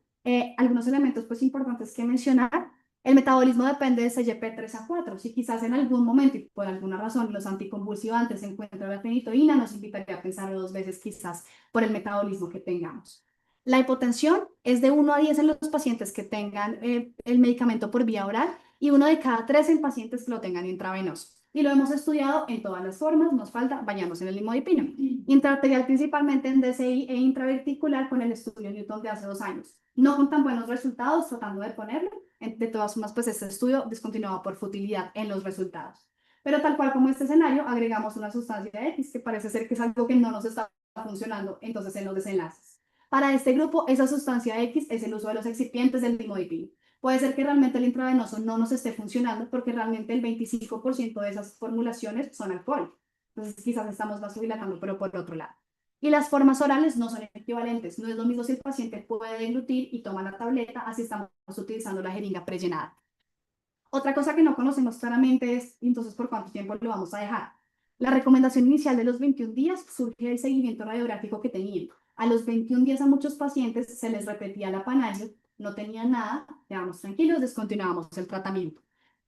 algunos elementos pues importantes que mencionar. El metabolismo depende de CYP3 a 4. Si quizás en algún momento y por alguna razón los anticonvulsivantes encuentran la fenitoína, nos invitaría a pensar 2 veces quizás por el metabolismo que tengamos. La hipotensión es de 1 a 10 en los pacientes que tengan el medicamento por vía oral y 1 de cada 3 en pacientes que lo tengan intravenoso. Y lo hemos estudiado en todas las formas, nos falta bañarnos en el limodipino. Intraarterial principalmente en DCI e intraverticular con el estudio Newton de hace 2 años. No con tan buenos resultados, tratando de ponerlo. De todas formas, pues este estudio descontinuado por futilidad en los resultados. Pero tal cual como este escenario, agregamos una sustancia X que parece ser que es algo que no nos está funcionando, entonces en los desenlaces. Para este grupo, esa sustancia X es el uso de los excipientes del limodipino. Puede ser que realmente el intravenoso no nos esté funcionando porque realmente el 25% de esas formulaciones son alcohol. Entonces quizás estamos vasodilatando, pero por otro lado. Y las formas orales no son equivalentes. No es lo mismo si el paciente puede deglutir y toma la tableta, así estamos utilizando la jeringa prellenada. Otra cosa que no conocemos claramente es, entonces, ¿por cuánto tiempo lo vamos a dejar? La recomendación inicial de los 21 días surge del seguimiento radiográfico que tenían. A los 21 días a muchos pacientes se les repetía la panagia, no tenían nada, quedamos tranquilos, descontinuábamos el tratamiento.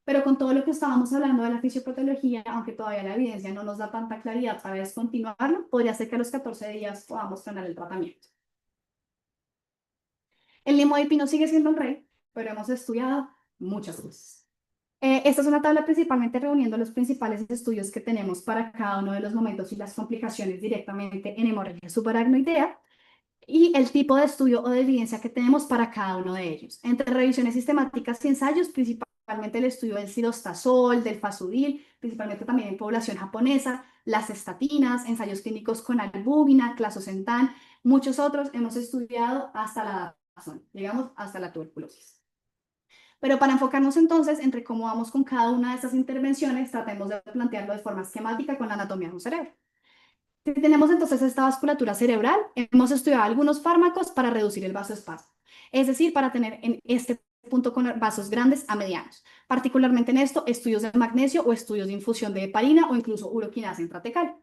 Pero con todo lo que estábamos hablando de la fisiopatología, aunque todavía la evidencia no nos da tanta claridad para descontinuarlo, podría ser que a los 14 días podamos frenar el tratamiento. El limodipino sigue siendo el rey, pero hemos estudiado muchas cosas. Esta es una tabla principalmente reuniendo los principales estudios que tenemos para cada uno de los momentos y las complicaciones directamente en hemorragia subaracnoidea y el tipo de estudio o de evidencia que tenemos para cada uno de ellos. Entre revisiones sistemáticas y ensayos, principalmente el estudio del silostazol, del fasudil, principalmente también en población japonesa, las estatinas, ensayos clínicos con albúmina, clazosentan, muchos otros hemos estudiado hasta la razón, llegamos hasta la tuberculosis. Pero para enfocarnos entonces entre cómo vamos con cada una de estas intervenciones, tratemos de plantearlo de forma esquemática con la anatomía de un cerebro. Si tenemos entonces esta vasculatura cerebral, hemos estudiado algunos fármacos para reducir el vasoespasmo, es decir, para tener en este punto con vasos grandes a medianos. Particularmente en esto, estudios de magnesio o estudios de infusión de heparina o incluso uroquinasa intratecal.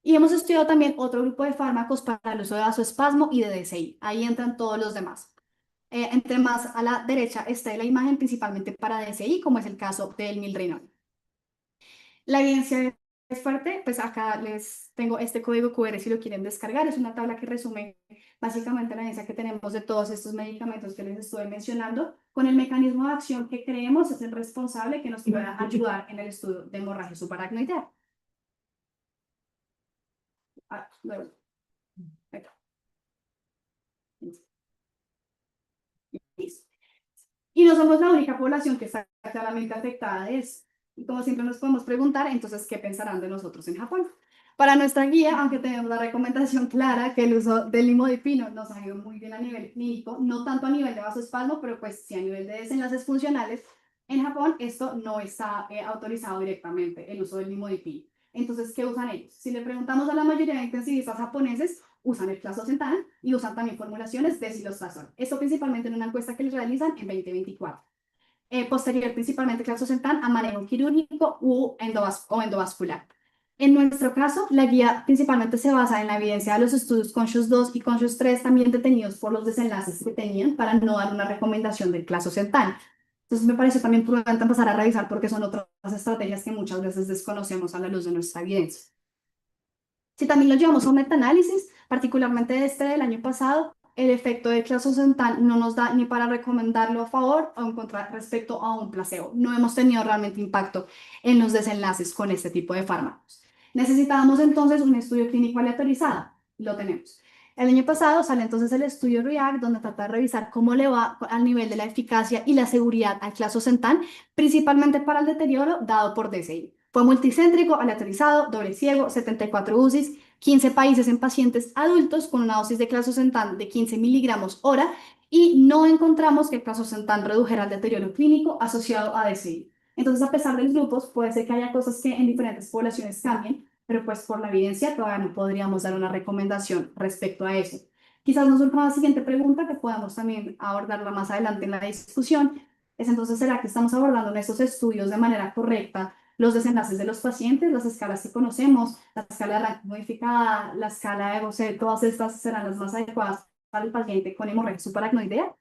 Y hemos estudiado también otro grupo de fármacos para el uso de vasoespasmo y de DCI. Ahí entran todos los demás. Entre más a la derecha está la imagen principalmente para DCI, como es el caso del milrinol. La evidencia es fuerte, pues acá les tengo este código QR si lo quieren descargar. Es una tabla que resume básicamente la evidencia que tenemos de todos estos medicamentos que les estoy mencionando, con el mecanismo de acción que creemos es el responsable que nos pueda ayudar en el estudio de hemorragia subaracnoidea. Luego, acá. Listo. Y no somos la única población que está claramente afectada de eso. Y como siempre nos podemos preguntar, entonces, ¿qué pensarán de nosotros en Japón? Para nuestra guía, aunque tenemos la recomendación clara que el uso del limodipino nos ha ido muy bien a nivel clínico, no tanto a nivel de vasoespasmo, pero pues sí a nivel de desenlaces funcionales, en Japón esto no está autorizado directamente, el uso del limodipino. Entonces, ¿qué usan ellos? Si le preguntamos a la mayoría de intensivistas japoneses, usan el clazosentan y usan también formulaciones de cilostason. Esto principalmente en una encuesta que les realizan en 2024. Posterior principalmente clazosentan a manejo quirúrgico o endovascular. En nuestro caso, la guía principalmente se basa en la evidencia de los estudios CONSCIOUS 2 y CONSCIOUS 3 también detenidos por los desenlaces que tenían para no dar una recomendación del clazosentan. Entonces me parece también prudente empezar a revisar porque son otras estrategias que muchas veces desconocemos a la luz de nuestra evidencia. Si también lo llevamos a un metaanálisis, particularmente este del año pasado, el efecto de clazosentan no nos da ni para recomendarlo a favor o en contra respecto a un placebo. No hemos tenido realmente impacto en los desenlaces con este tipo de fármacos. Necesitábamos entonces un estudio clínico aleatorizado. Lo tenemos. El año pasado sale entonces el estudio REACT, donde trata de revisar cómo le va al nivel de la eficacia y la seguridad al clazosentan, principalmente para el deterioro dado por DCI. Fue multicéntrico, aleatorizado, doble ciego, 74 UCIs, 15 países en pacientes adultos con una dosis de clazosentan de 15 miligramos hora y no encontramos que el clazosentan redujera el deterioro clínico asociado a DCI. Entonces, a pesar de los grupos, puede ser que haya cosas que en diferentes poblaciones cambien, pero pues por la evidencia todavía no podríamos dar una recomendación respecto a eso. Quizás nos surja la siguiente pregunta que podamos también abordarla más adelante en la discusión. Es entonces, ¿será que estamos abordando en estos estudios de manera correcta los desenlaces de los pacientes, las escalas que conocemos, la escala de ranking modificada, la escala de Gaussian, todas estas serán las más adecuadas para el paciente con hemorragia subaracnoidea?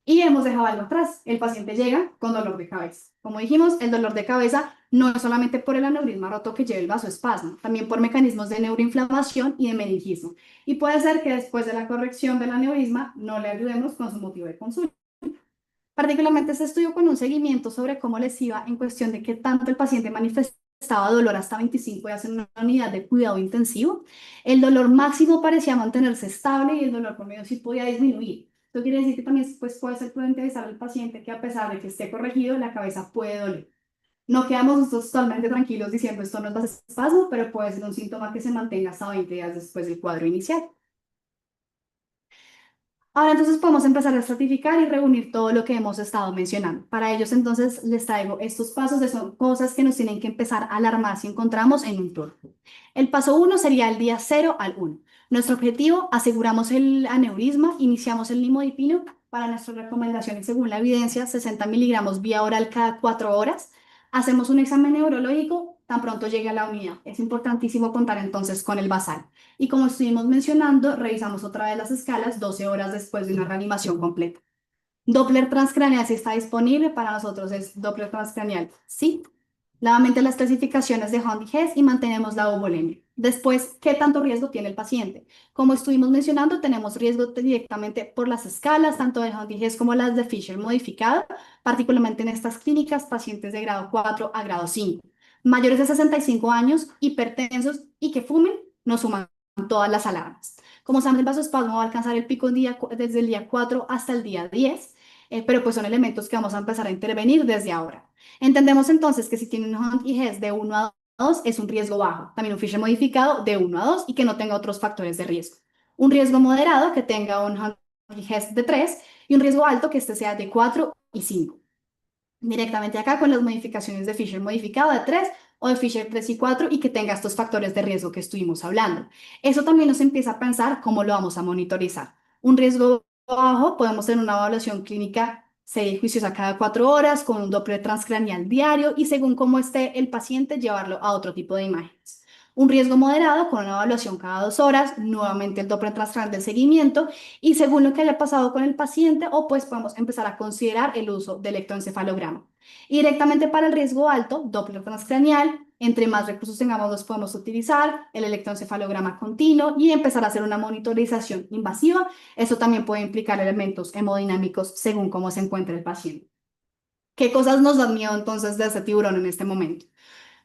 Y hemos dejado algo atrás. El paciente llega con dolor de cabeza. Como dijimos, el dolor de cabeza no es solamente por el aneurisma roto que lleva el vasoespasmo, también por mecanismos de neuroinflamación y de meningismo. Y puede ser que después de la corrección del aneurisma no le ayudemos con su motivo de consulta. Particularmente este estudio con un seguimiento sobre cómo les iba en cuestión de qué tanto el paciente manifestaba dolor hasta 25 días en una unidad de cuidado intensivo. El dolor máximo parecía mantenerse estable y el dolor promedio sí podía disminuir. Esto quiere decir que también pues, puede ser prudente avisar al paciente que a pesar de que esté corregido, la cabeza puede doler. No quedamos nosotros totalmente tranquilos diciendo esto no es vasoespasmo, pero puede ser un síntoma que se mantenga hasta 20 días después del cuadro inicial. Ahora entonces podemos empezar a estratificar y reunir todo lo que hemos estado mencionando. Para ellos entonces les traigo estos pasos de son cosas que nos tienen que empezar a alarmar si encontramos en un tour. El paso 1 sería el día 0 al 1. Nuestro objetivo, aseguramos el aneurisma, iniciamos el limodipino. Para nuestras recomendaciones según la evidencia, 60 miligramos vía oral cada 4 horas. Hacemos un examen neurológico tan pronto llegue a la unidad. Es importantísimo contar entonces con el basal. Y como estuvimos mencionando, revisamos otra vez las escalas 12 horas después de una reanimación completa. Doppler transcraneal si está disponible, para nosotros es Doppler transcraneal, sí. Nuevamente las clasificaciones de Hunt y Hess y mantenemos la ovolemia. Después, ¿qué tanto riesgo tiene el paciente? Como estuvimos mencionando, tenemos riesgo directamente por las escalas, tanto de Hunt y Hess como las de Fisher modificado, particularmente en estas clínicas, pacientes de grado 4 a grado 5. Mayores de 65 años, hipertensos y que fumen, nos suman todas las alarmas. Como saben, el vasoespasmo va a alcanzar el pico desde el día 4 hasta el día 10, pero pues son elementos que vamos a empezar a intervenir desde ahora. Entendemos entonces que si tiene un Hunt y Hess de 1 a 2 es un riesgo bajo, también un Fisher modificado de 1 a 2 y que no tenga otros factores de riesgo. Un riesgo moderado que tenga un Hunt y Hess de 3 y un riesgo alto que este sea de 4 y 5. Directamente acá con las modificaciones de Fisher modificado de 3 o de Fisher 3 y 4 y que tenga estos factores de riesgo que estuvimos hablando. Eso también nos empieza a pensar cómo lo vamos a monitorizar. Un riesgo bajo, podemos tener una evaluación clínica 6 juicios cada 4 horas con un Doppler transcranial diario y según cómo esté el paciente, llevarlo a otro tipo de imágenes. Un riesgo moderado con una evaluación cada 2 horas, nuevamente el Doppler transcranial de seguimiento y según lo que haya pasado con el paciente o pues podemos empezar a considerar el uso del electroencefalograma. Y directamente para el riesgo alto, Doppler transcranial, entre más recursos tengamos los podemos utilizar, el electroencefalograma continuo y empezar a hacer una monitorización invasiva. Eso también puede implicar elementos hemodinámicos según cómo se encuentre el paciente. ¿Qué cosas nos dan miedo entonces de este tiburón en este momento?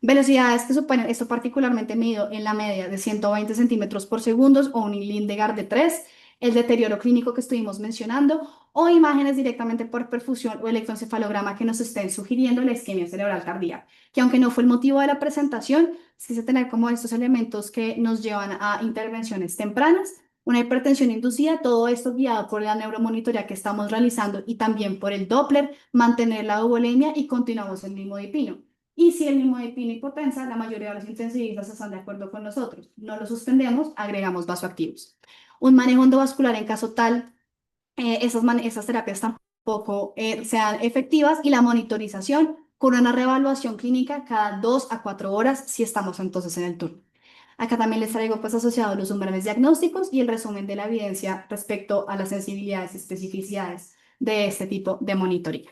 Velocidades que suponen esto particularmente medido en la media de 120 centímetros por segundo o un Lindegard de 3, el deterioro clínico que estuvimos mencionando o imágenes directamente por perfusión o electroencefalograma que nos estén sugiriendo la isquemia cerebral tardía, que aunque no fue el motivo de la presentación, sí se tener como estos elementos que nos llevan a intervenciones tempranas, una hipertensión inducida, todo esto guiado por la neuromonitoría que estamos realizando y también por el Doppler, mantener la euvolemia y continuamos el nimodipino. Y si el nimodipino hipotensa, la mayoría de los intensivistas están de acuerdo con nosotros. No lo suspendemos, agregamos vasoactivos. Un manejo endovascular en caso tal, esas terapias tampoco sean efectivas y la monitorización con una reevaluación clínica cada 2 a 4 horas si estamos entonces en el turno. Acá también les traigo pues asociados los umbrales diagnósticos y el resumen de la evidencia respecto a las sensibilidades y especificidades de este tipo de monitoría.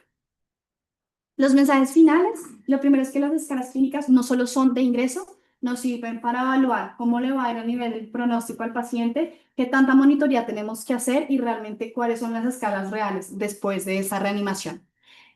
Los mensajes finales, lo primero es que las escalas clínicas no solo son de ingreso, nos sirven para evaluar cómo le va a ir a nivel del pronóstico al paciente, qué tanta monitoría tenemos que hacer y realmente cuáles son las escalas reales después de esa reanimación.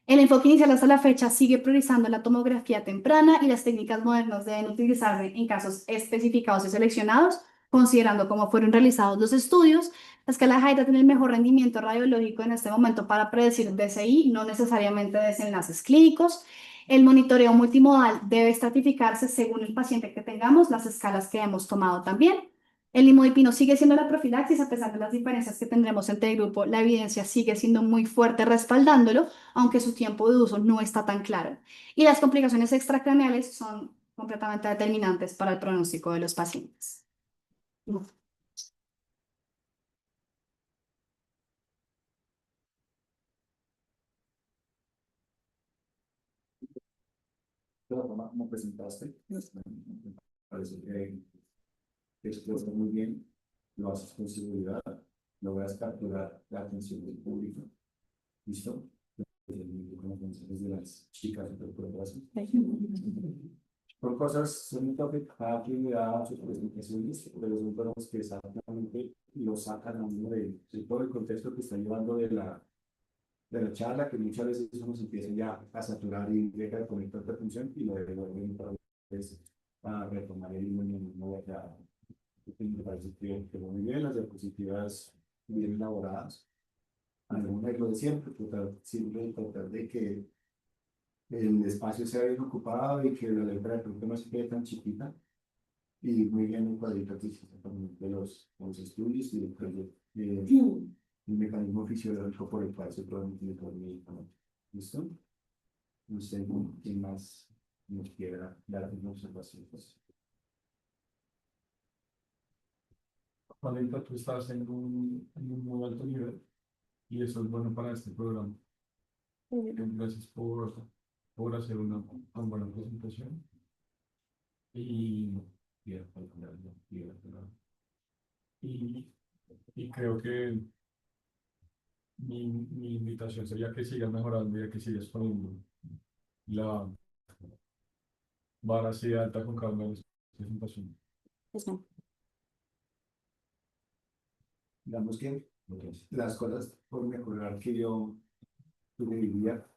El enfoque inicial hasta la fecha sigue priorizando la tomografía temprana y las técnicas modernas deben utilizarse en casos especificados y seleccionados, considerando cómo fueron realizados los estudios. La escala Hayda tiene el mejor rendimiento radiológico en este momento para predecir DCI, no necesariamente desenlaces clínicos. El monitoreo multimodal debe estratificarse según el paciente que tengamos, las escalas que hemos tomado también. El imodipino sigue siendo la profilaxis a pesar de las diferencias que tendremos entre el grupo. La evidencia sigue siendo muy fuerte respaldándolo, aunque su tiempo de uso no está tan claro. Y las complicaciones extracraneales son completamente determinantes para el pronóstico de los pacientes. De la forma como presentaste, me parece que expuesta muy bien, lo haces con seguridad, logras capturar la atención del público, ¿listo? Con las menciones de las chicas de corporación. Por cosas, son un topic, cada quien le da sus presentaciones, pero son personas que exactamente lo sacan a uno de todo el contexto que está llevando de la charla, que muchas veces uno se empieza ya a saturar y deja de conectar la atención y lo devuelven otra vez a retomar el mismo ya. Me parece que muy bien, las diapositivas bien elaboradas. Alguna es lo de siempre, siempre tratar de que el espacio sea bien ocupado y que la letra de pronto no se quede tan chiquita. Y muy bien un cuadrito que hiciste también de los estudios y el mecanismo fisiológico por el cual se produce el medicamento. ¿Listo? No sé quién más nos quiera dar alguna observación. Valenta, tú estás en un muy alto nivel y eso es bueno para este programa. Gracias por hacer una tan buena presentación. Y, y, y creo que mi invitación sería que sigas mejorando y que sigas poniendo la vara así alta con cada una de las presentaciones. Digamos que las cosas por mejorar que yo sugeriría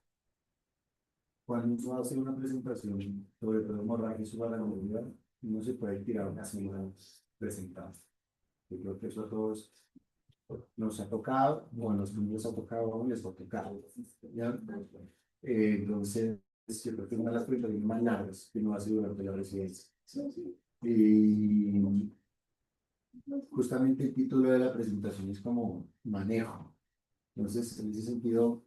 cuando uno hace una presentación sobre todo hemorragia subaracnoidea, no se puede tirar una semana presentada. Yo creo que eso a todos nos ha tocado, o a los niños ha tocado, aún les ha tocado. ¿Ya? Entonces, yo creo que es una de las presentaciones más largas que uno hace durante la residencia. Y justamente el título de la presentación es como manejo. Entonces, en ese sentido,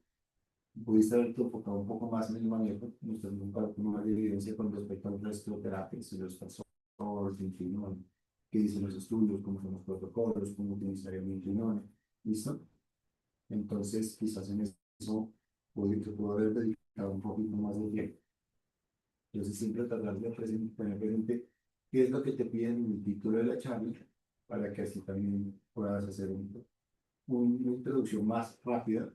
pudiste haberte enfocado un poco más en el manejo, mostrando un poco más de evidencia con respecto al resto de terapias y los pasos, en fin, ¿no? Qué dicen los estudios, cómo son los protocolos, cómo utilizar el inclinón. ¿Listo? Entonces, quizás en eso puedo haber dedicado un poquito más de tiempo. Entonces, siempre tratar de tener presente qué es lo que te piden en el título de la charla para que así también puedas hacer una introducción más rápida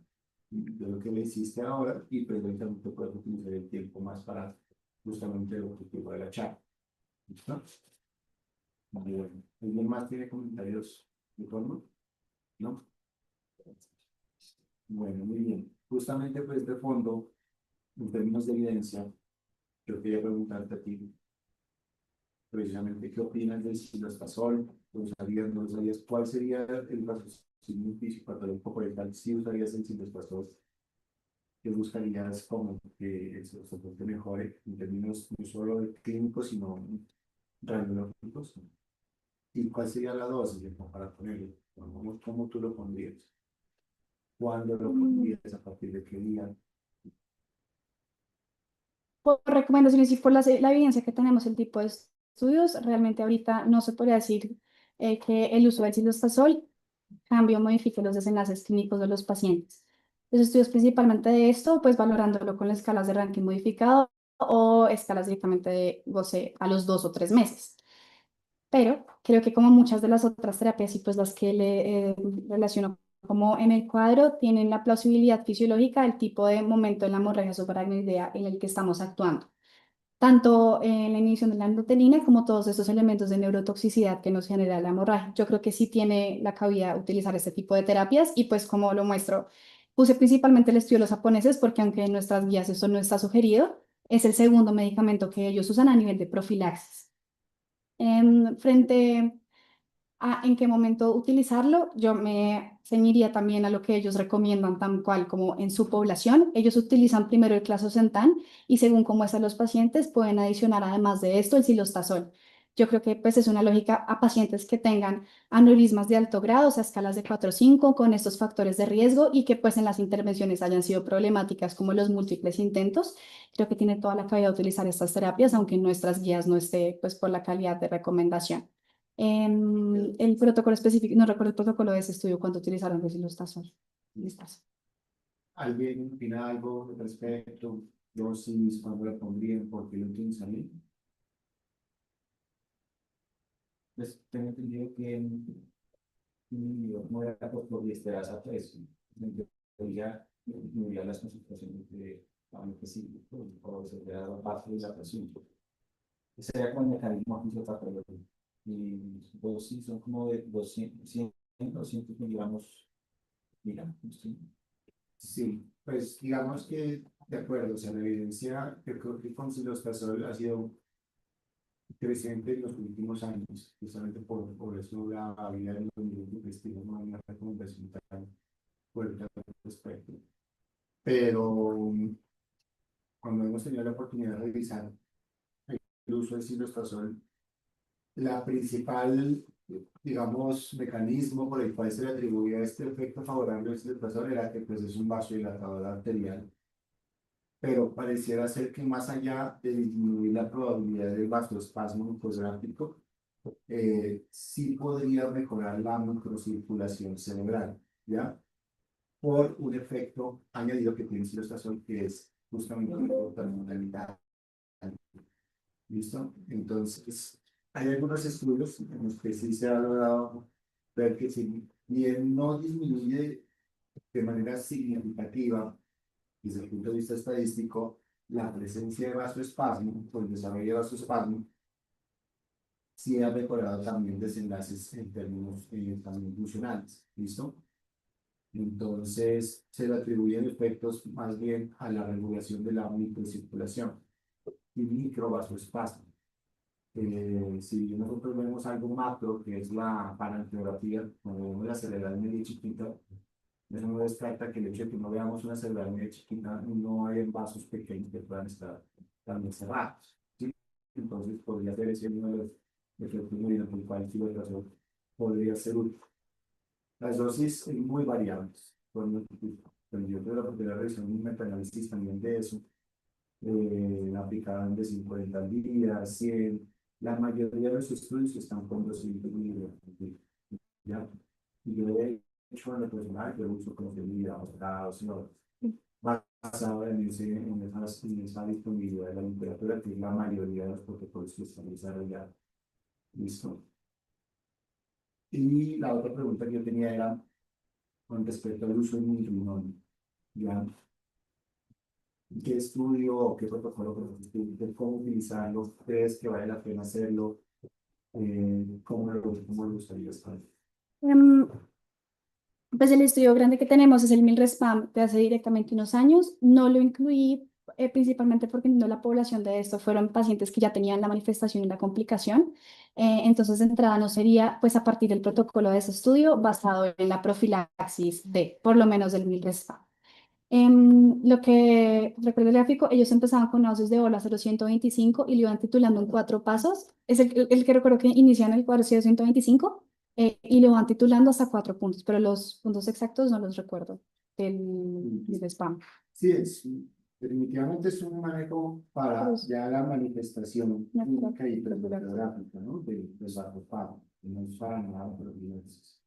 de lo que le hiciste ahora y precisamente puedes utilizar el tiempo más para justamente el objetivo de la charla. ¿Listo? Muy bueno. ¿Alguien más tiene comentarios de forma? ¿No? Bueno, muy bien. Justamente pues de fondo, en términos de evidencia, yo quería preguntarte a ti, precisamente, ¿qué opinas del silostazol? ¿Lo usarías, no lo usarías? ¿Cuál sería el raciocinio físico para un poco de tal si usarías el silostazol? ¿Qué buscarías como que el silostazol te mejore en términos no solo de clínicos, sino radiológicos? ¿Y cuál sería la dosis para ponerlo? ¿Cómo tú lo pondrías? ¿Cuándo lo pondrías? ¿A partir de qué día? Por recomendaciones y por la evidencia que tenemos, el tipo de estudios, realmente ahorita no se podría decir que el uso del silostazol cambie o modifique los desenlaces clínicos de los pacientes. Los estudios principalmente de esto, pues valorándolo con las escalas de ranking modificado o escalas directamente de goce a los 2 o 3 meses. Pero creo que como muchas de las otras terapias y pues las que le relaciono como en el cuadro, tienen la plausibilidad fisiológica del tipo de momento en la hemorragia subaracnoidea en el que estamos actuando. Tanto en la inhibición de la endotelina como todos esos elementos de neurotoxicidad que nos genera la hemorragia. Yo creo que sí tiene la cabida utilizar este tipo de terapias y pues como lo muestro, puse principalmente el estudio de los japoneses porque aunque en nuestras guías eso no está sugerido, es el segundo medicamento que ellos usan a nivel de profilaxis. Frente en qué momento utilizarlo, yo me ceñiría también a lo que ellos recomiendan, tal cual como en su población. Ellos utilizan primero el clazosentan y según cómo es a los pacientes, pueden adicionar además de esto el cilostazol. Yo creo que pues es una lógica a pacientes que tengan aneurismas de alto grado, o sea, escalas de 4 o 5 con estos factores de riesgo y que pues en las intervenciones hayan sido problemáticas como los múltiples intentos. Creo que tiene toda la cabida de utilizar estas terapias, aunque en nuestras guías no esté pues por la calidad de recomendación. El protocolo específico, no recuerdo el protocolo de ese estudio cuando utilizaron desilostazol. Listas. ¿Alguien opina algo al respecto? ¿Dosis? ¿Cuándo la pondrían? ¿Por qué lo utilizarían? Pues tengo entendido que no era por diesterasa, pues, ya incluía las concentraciones de específico o se le daba bajo de la presión. Ese era como el mecanismo fisiopatológico. Y dosis son como de 200, 100, 200 miligramos, digamos, ¿sí? Sí, pues digamos que de acuerdo, o sea, la evidencia que creo que con silostazol ha sido creciente en los últimos años, justamente por eso la vida de los niveles de investigación no hay una recomendación tan fuerte al respecto. Pero cuando hemos tenido la oportunidad de revisar el uso de silostazol, la principal, digamos, mecanismo por el cual se le atribuía este efecto favorable al silostazol era que pues, es un vasodilatador arterial, pero pareciera ser que más allá de disminuir la probabilidad del vasoespasmo microscópico, sí podría mejorar la microcirculación cerebral, ¿ya? Por un efecto añadido que tiene silostazol, que es justamente la terminalidad. ¿Listo? Entonces, hay algunos estudios en los que sí se ha logrado ver que si bien no disminuye de manera significativa desde el punto de vista estadístico la presencia de vasoespasmo o el desarrollo de vasoespasmo, sí ha mejorado también desenlaces en términos también funcionales. ¿Listo? Entonces, se le atribuyen efectos más bien a la regulación de la microcirculación y microvasoespasmo. Si nosotros vemos algo macro, que es la panangiografía, cuando vemos la cerebral media chiquita, eso no descarta que el hecho de que no veamos una cerebral media chiquita, no hay vasos pequeños que puedan estar también cerrados. ¿Sí? Entonces, podría ser ese uno de los efectos mediante el cual el silostazol podría ser útil. Las dosis son muy variables. Cuando yo tuve la oportunidad de realizar un metaanálisis también de eso, aplicaban de 50 días, 100. La mayoría de los estudios están con 200 miligramos. ¿Ya? Y yo hecho en lo personal, yo uso confiabilidad, dados, no, basado en esa disponibilidad de la literatura, que es la mayoría de los protocolos que están desarrollados. ¿Listo? Y la otra pregunta que yo tenía era con respecto al uso del Milrinone. ¿Ya? ¿Qué estudio o qué protocolo cómo utilizarlo? ¿Crees que vale la pena hacerlo? ¿Cómo lo gustaría estar? Em, Pues el estudio grande que tenemos es el MILRESPAM de hace directamente unos años. No lo incluí principalmente porque no la población de esto fueron pacientes que ya tenían la manifestación y la complicación. Entonces, de entrada no sería pues a partir del protocolo de ese estudio basado en la profilaxis de por lo menos del MILRESPAM. Lo que recuerdo el gráfico, ellos empezaban con una dosis de bola 0,125 y lo iban titulando en 4 pasos. Es el que recuerdo que inician el cuadro 0,125 y lo van titulando hasta 4 puntos, pero los puntos exactos no los recuerdo del spam. Sí, definitivamente es un manejo para ya la manifestación clínica y hipermetrográfica, ¿no? De sarcófago, que no es para nada profilaxis.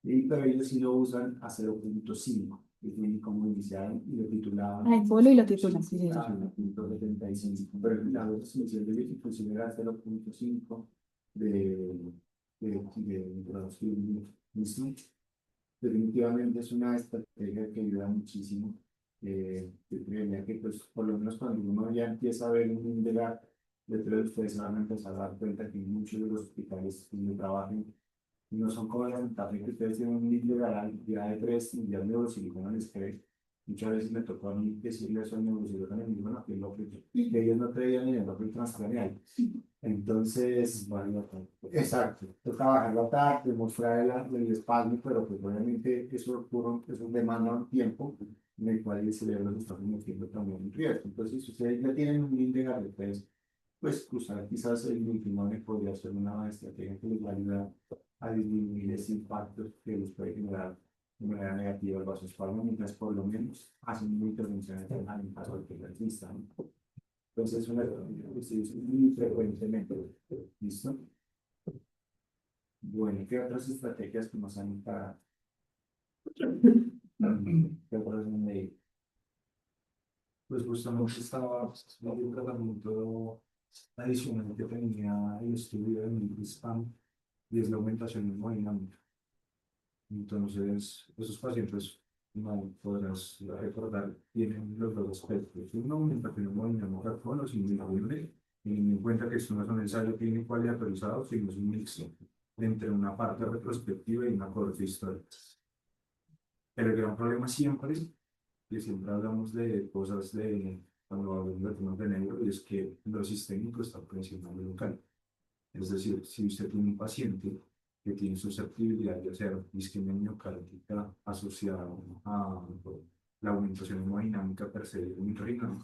Pero ellos sí lo usan a 0,5, que tienen como inicial y lo titulaban. Ah, el bolo y lo titulan, sí, sí. A 0,75, pero la dosis inicial de inclusive era 0,5 de introducción. ¿Listo? Definitivamente es una estrategia que ayuda muchísimo. Yo creería que, pues, por lo menos cuando uno ya empieza a ver un índice detrás de ustedes, se van a empezar a dar cuenta que muchos de los hospitales donde trabajan no son como la ventaja que ustedes tienen un índice de 3 y ya el neurocirujano les cree. Muchas veces me tocó a mí decirle eso al neurocirujano y me dijo, no, que ellos no creían en el lóbulo transcranial. Entonces, bueno, exacto, toca bajar la TAC, demostrar el espasmo, pero pues obviamente eso demanda un tiempo en el cual el cerebro se está sometiendo también en riesgo. Entonces, si ustedes ya tienen un índice de tres, pues usar quizás el multimone podría ser una estrategia que les va a ayudar a disminuir ese impacto que les puede generar de manera negativa el vasoespasmo, mientras por lo menos hacen una intervención en caso de que la exista, ¿no? Entonces, es una herramienta que se usa muy frecuentemente. ¿Listo? Bueno, ¿qué otras estrategias que nos han para qué otras me Pues justamente estaba haciendo un tratamiento adicional que tenía el estudio de MILRESPAM y es la aumentación hemodinámica. Entonces, esos pacientes, no podrás recordar, tienen los dos aspectos. Uno, aumentación hemodinámica con o sin disponible, teniendo en cuenta que esto no es un ensayo clínico aleatorizado, sino es un mixto entre una parte retrospectiva y una corte histórica. Pero el gran problema siempre que siempre hablamos de cosas de cuando hablamos de temas de neuro, y es que lo sistémico está presionando lo local. Es decir, si usted tiene un paciente que tiene susceptibilidad de hacer isquemia miocárdica asociada a la aumentación hemodinámica per se de microrinal,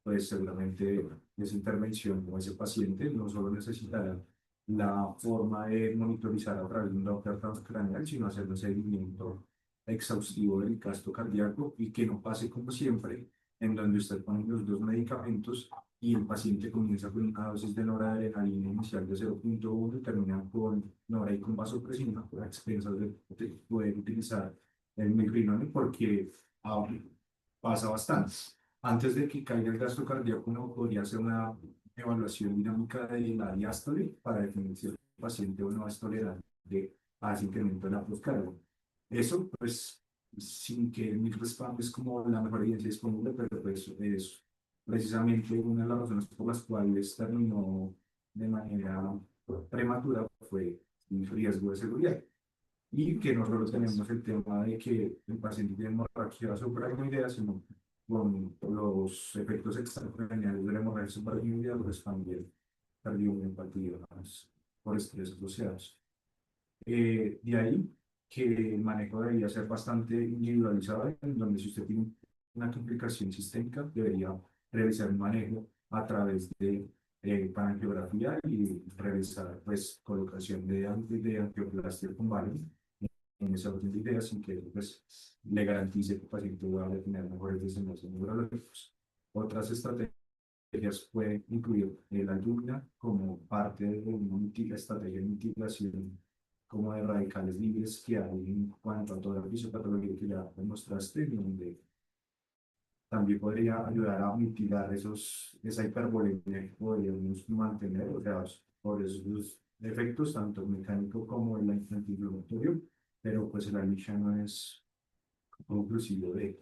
pues seguramente esa intervención o ese paciente no solo necesitará la forma de monitorizar a través de un Doppler transcranial, sino hacer un seguimiento exhaustivo del gasto cardíaco y que no pase como siempre, en donde usted pone los dos medicamentos y el paciente comienza con una dosis de noradrenalina inicial de 0,1 y termina con nora y con vasopresina a expensas de poder utilizar el milrinone porque pasa bastante. Antes de que caiga el gasto cardíaco, uno podría hacer una evaluación dinámica de la diástole para definir si el paciente o no es tolerante a ese incremento de la pluscarga. Eso, pues, sin que el microspam es como la mejor evidencia disponible, pero pues es precisamente una de las razones por las cuales terminó de manera prematura fue un riesgo de seguridad. Y que no solo tenemos el tema de que el paciente tiene hemorragia suprarrenal, sino con los efectos extracraniales de la hemorragia suprarrenal, pues también cardiomiopatía por estrés asociados. De ahí que el manejo debería ser bastante individualizado, en donde si usted tiene una complicación sistémica, debería realizar un manejo a través de parangiografía y realizar pues colocación de angioplastia con en esa orden de ideas sin que pues, le garantice que el paciente va a tener mejores desembolsos neurológicos. Otras estrategias pueden incluir la ayuda como parte de una estrategia de mitigación como de radicales libres que hay en cuanto a toda la fisiopatología que ya demostraste, donde también podría ayudar a mitigar esa hipervolemia que podríamos mantener, o sea, por esos efectos, tanto mecánico como el antiinflamatorio, pero pues el Alisha no es conclusivo de,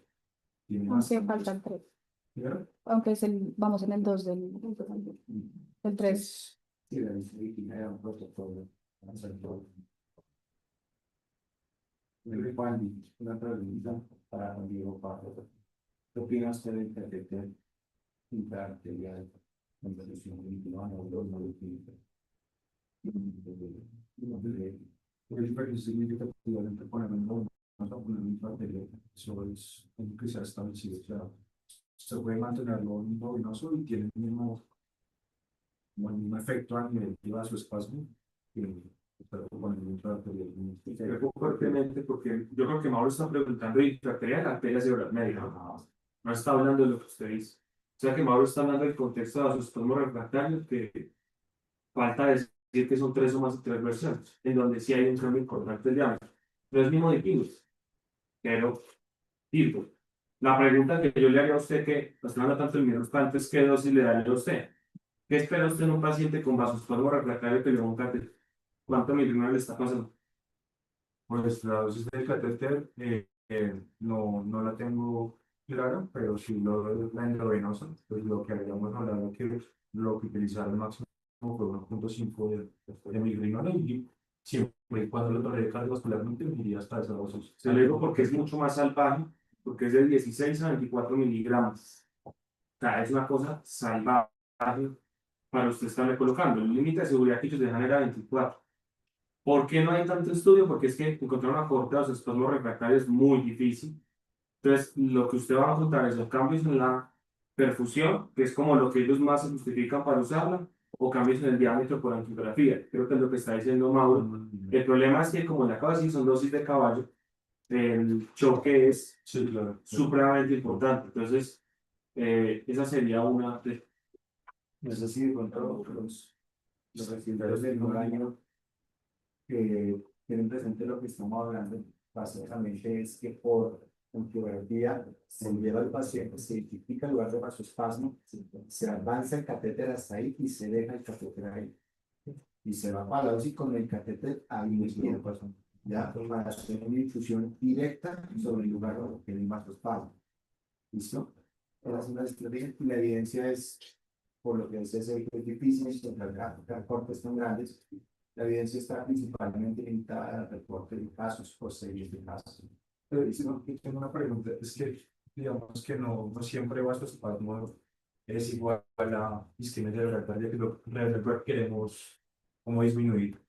tiene más. Aunque faltan tres. ¿Claro? Aunque vamos en el 2 del 3. Sí, la Alisha era un protocolo. Juan, una pregunta para Diego Pablo. ¿Qué opina usted del catéter intraarterial en solución vinculada o los moléculas? El periodo significa que poner un intraarterial, eso es algo que se ha establecido. O sea, se puede mantenerlo intravenoso y tiene el mismo efecto a nivel de vasoespasmo que poner un intraarterial. Creo fuertemente porque yo creo que Mauro está preguntando de intraarterial, arterias y obras médicas. No está hablando de lo que usted dice. O sea que Mauro está hablando del contexto de vasospasmo refractario, que falta decir que son tres o más de tres versiones, en donde sí hay un cambio importante de diámetro. No es mismo de kilos, pero tipo. La pregunta que yo le haría a usted, que nos habla tanto el microestante, es qué dosis le daría a usted. ¿Qué espera usted en un paciente con vasospasmo refractario que le va a un catéter? ¿Cuánto miligramos le está pasando? Pues la dosis del catéter no la tengo clara, pero si la endovenosa, pues lo que habíamos hablado que lo que utilizar al máximo fue 1.5 de miligramos y siempre y cuando lo tolere cardiovascularmente iría hasta esa dosis. Se lo digo porque es mucho más salvaje, porque es de 16 a 24 miligramos. O sea, es una cosa salvaje para usted estarle colocando. El límite de seguridad que ellos dejan era 24. ¿Por qué no hay tanto estudio? Porque es que encontrar una cohorte de vasospasmo refractario es muy difícil. Entonces, lo que usted va a encontrar es los cambios en la perfusión, que es como lo que ellos más se justifican para usarla, o cambios en el diámetro por angiografía. Creo que es lo que está diciendo Mauro. El problema es que, como le acabo de decir, son dosis de caballo, el choque es Sí, claro. supremamente importante. Entonces, esa sería una de... No sé si de pronto los residentes del año que tienen presente lo que estamos hablando, básicamente es que por angiografía se lleva al paciente, se identifica el lugar de vasoespasmo, se avanza el catéter hasta ahí y se deja el catéter ahí. Y se va para la dosis con el catéter ahí mismo, ya para hacer una infusión directa sobre el lugar donde tiene el vasoespasmo. ¿Listo? Esa es una estrategia y la evidencia es, por lo que es difícil encontrar cortes tan grandes. La evidencia está principalmente limitada al reporte de casos o series de casos. Pero tengo una pregunta, es que digamos que no siempre vasoespasmo es igual a isquemia cerebral, ya que lo que queremos como disminuir.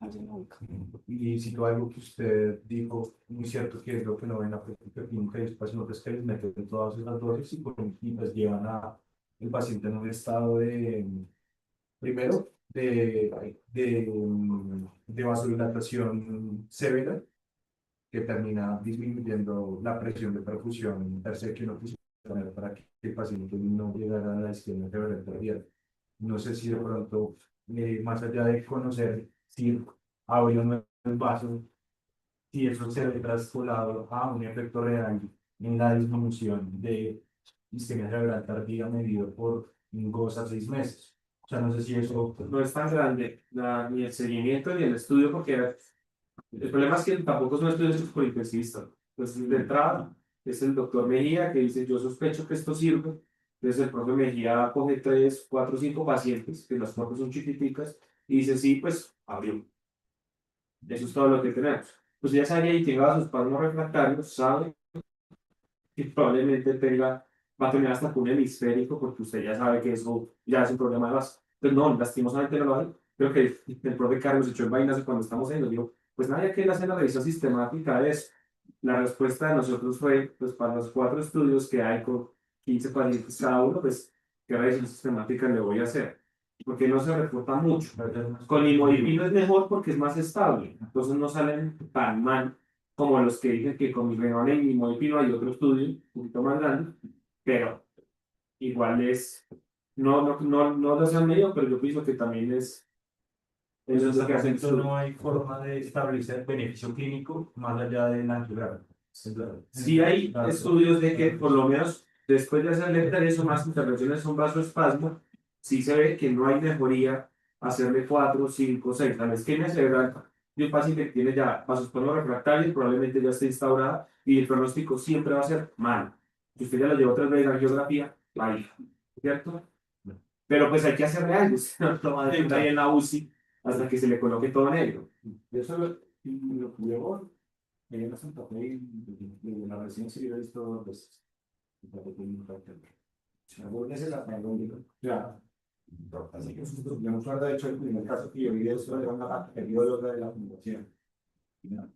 Y cito algo que usted dijo, muy cierto, que es lo que no ven la práctica clínica y los pacientes que les meten todas esas dosis y pues llevan a el paciente en un estado de, primero, de vasodilatación severa, que termina disminuyendo la presión de perfusión per se que uno quisiera tener para que el paciente no llegara a la isquemia cerebral tardía. No sé si de pronto, más allá de conocer si abrió el vaso, si eso se ve trasladado a un efecto real en la disminución de isquemia cerebral tardía medido por 2 a 6 meses. O sea, no sé si eso... No es tan grande ni el seguimiento ni el estudio, porque el problema es que tampoco son estudios hechos por intensivistas. Entonces, de entrada, es el doctor Mejía que dice, yo sospecho que esto sirve. Entonces, el propio Mejía coge 3, 4, 5 pacientes, que las fotos son chiquiticas, y dice, sí, pues, abrió. Eso es todo lo que tenemos. Pues ya sabía y tenga sus vasospasmos refractarios, sabe que probablemente va a tener hasta un hemisférico, porque usted ya sabe que eso ya es un problema de vaso. Entonces, no, lastimosamente no lo hace. Creo que el profe Carlos echó en vainas cuando estamos ahí, nos dijo, pues nadie que él hace la revisión sistemática de eso. La respuesta de nosotros fue, pues para los 4 estudios que hay con 15 pacientes cada uno, pues, ¿qué revisión sistemática le voy a hacer? Porque no se reporta mucho. Con imodipino es mejor porque es más estable, entonces no salen tan mal como los que dicen que con Migrenone y imodipino hay otro estudio, un poquito más grande, pero igual es, no lo se han medido, pero yo pienso que también es Eso es lo que hacen Entonces no hay forma de establecer beneficio clínico más allá de natural. Sí hay estudios de que por lo menos después de hacerle 3 o más intervenciones a un vasoespasmo, sí se ve que no hay mejoría hacerle 4, 5, 6. La isquemia cerebral de un paciente que tiene ya vasoespasmo refractario probablemente ya esté instaurada y el pronóstico siempre va a ser malo. Si usted ya lo llevó 3 veces a angiografía, ahí, ¿cierto? Pero pues hay que hacerle algo, usted no lo va a dejar ahí en la UCI hasta que se le coloque todo negro. Eso lo que llevó en la Santa Fe, de la residencia, yo he visto 2 veces. Algunas veces la tengo, ya. Así que yo me acuerdo, de hecho, el primer caso que yo vi de eso era una periódica de la fundación. ¿No?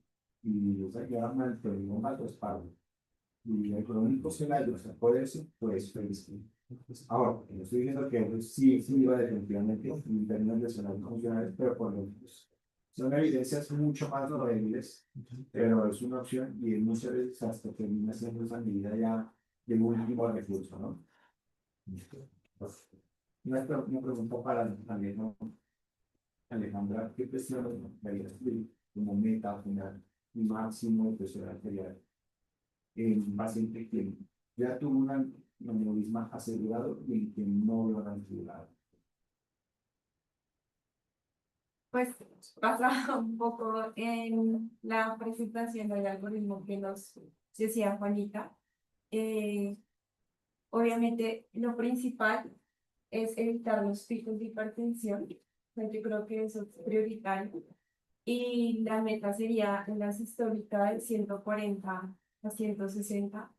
Y esa que llama el periódico Alto Espalda. Y el crónico se la ilustró por eso, pues feliz. Ahora, yo estoy diciendo que sí iba definitivamente en términos de sonar funcionales, pero por lo menos son evidencias mucho más débiles, pero es una opción y en muchas veces hasta termina siendo esa medida ya de último recurso, ¿no? Una pregunta para Alejandra, ¿qué presión darías como meta final y máximo de presión arterial en un paciente que ya tuvo un aneurisma asegurado y que no lo han asegurado? Pues pasa un poco en la presentación del algoritmo que nos decía Juanita. Eh, Obviamente, lo principal es evitar los picos de hipertensión. O sea, yo creo que eso es prioritario. Y la meta sería en la sistólica de 140 a 160.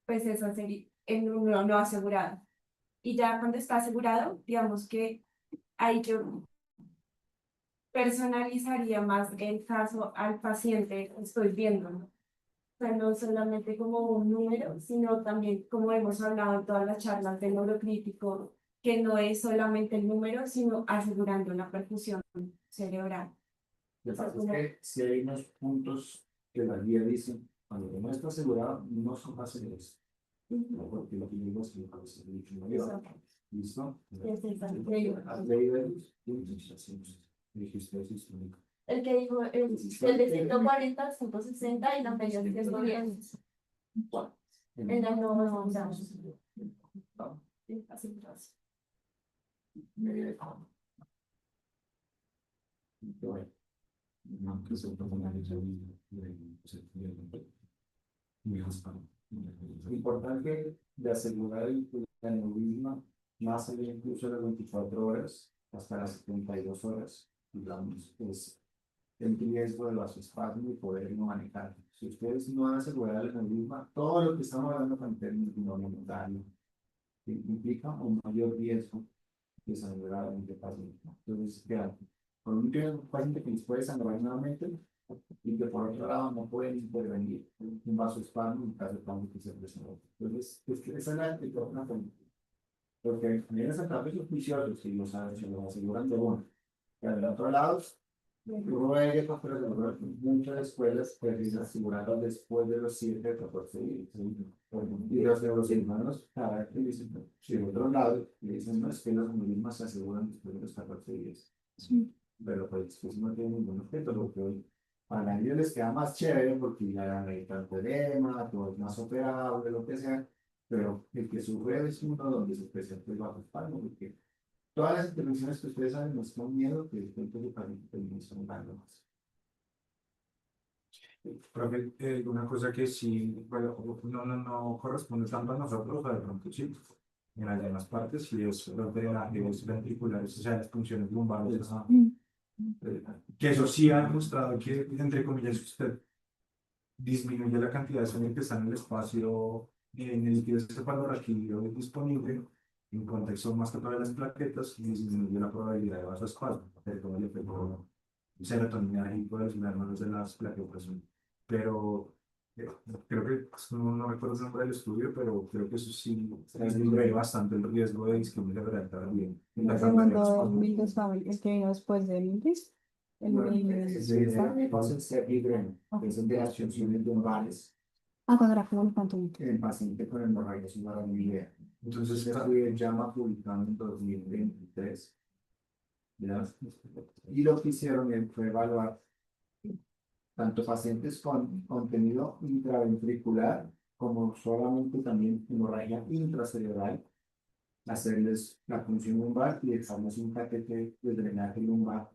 Pues eso sería en uno no asegurado. Y ya cuando está asegurado, digamos que ahí yo personalizaría más el caso al paciente que estoy viendo, ¿no? O sea, no solamente como un número, sino también, como hemos hablado en todas las charlas del neurocrítico, que no es solamente el número, sino asegurando la perfusión cerebral. Lo que pasa es que si hay unos puntos que la guía dice, cuando no está asegurado, no son fáciles. ¿No? Porque lo que digo es que no es mucho mayor. ¿Listo? ¿Has leído ellos? Dijiste eso es único. El que dijo el de 140, 160 y la anterior de 110. En la no usamos. Así es. No, que se toma importante de asegurar el aneurisma más allá incluso de las 24 horas hasta las 72 horas, digamos, es el riesgo de vasoespasmo y poderlo manejar. Si ustedes no van a asegurar el aneurisma, todo lo que estamos hablando con términos monetario implica un mayor riesgo de sangrar en el paciente. Entonces, ¿qué con un paciente que les puede sangrar nuevamente y que por otro lado no pueden intervenir un vasoespasmo en caso de que se presente? Entonces, esa es la pregunta. Porque también es a los juiciosos si los aseguran de uno. Y al otro lado, uno ve que muchas escuelas pues asegurarlo después de los 7 o 14 días. Y los neurocirujanos caracterizan, si de otro lado, le dicen, no, es que los aneurismas se aseguran después de los 14 días. Sí. Pero pues no tiene ningún objeto, lo que hoy para ellos les queda más chévere porque ya han evitado el problema, todo es más operable, lo que sea, pero el que sufre es uno donde se presenta el bajo espalda, porque todas las intervenciones que ustedes saben nos dan miedo que después de paciente termine sangrando más. Profe, una cosa que sí, bueno, no corresponde tanto a nosotros, o de pronto sí, en las demás partes, sí es los drenajes ventriculares, o sea, las funciones lumbares, que eso sí ha demostrado que, entre comillas, usted disminuye la cantidad de sangre que está en el espacio, en el líquido cefalorraquídeo disponible, en contexto más que para las plaquetas, y disminuye la probabilidad de vasoespasmo, sobre todo el efecto serotoninérgico de los granulos de las plaquetas. Pero creo que no recuerdo el nombre del estudio, pero creo que eso sí disminuye bastante el riesgo de isquemia cerebral también. El segundo Mildes Family, el que vino después de Mildes, el Mildes. Es de asociaciones lumbares Ah, cuando era como el pantalón. en paciente con hemorragia subaracnoidea. Entonces, este estudio llama publicado en 2023 ¿ya? Y lo que hicieron fue evaluar tanto pacientes con contenido intraventricular como solamente también hemorragia intracerebral, hacerles la punción lumbar y dejarles un catéter de drenaje lumbar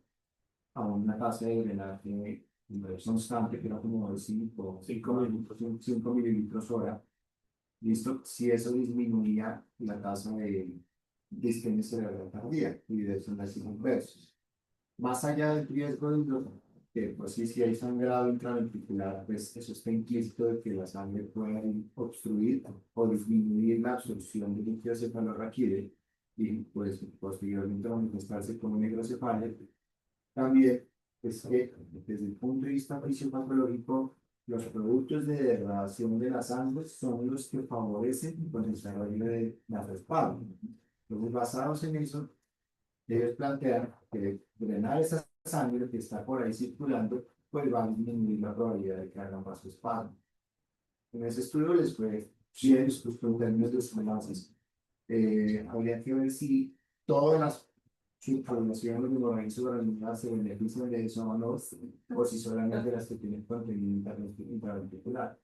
a una tasa de drenaje constante, que era como de 5 mililitros hora. ¿Listo? Si eso disminuía la tasa de disquemia cerebral tardía y de sondas inversos. Más allá del riesgo que pues sí, si hay sangrado intraventricular, pues eso está implícito de que la sangre pueda obstruir o disminuir la absorción de líquido cefalorraquídeo y pues posteriormente manifestarse como necrocefalia. También es que desde el punto de vista fisiopatológico, los productos de degradación de la sangre son los que favorecen el desarrollo de la respaldo. Entonces, basados en eso, ellos plantean que drenar esa sangre que está por ahí circulando, pues va a disminuir la probabilidad de que hagan vasoespasmo. En ese estudio les fue bien, en términos de sus análisis. Habría que ver si todas las informaciones de los organismos organizados se benefician de eso o si solamente las que tienen contenido intraventricular.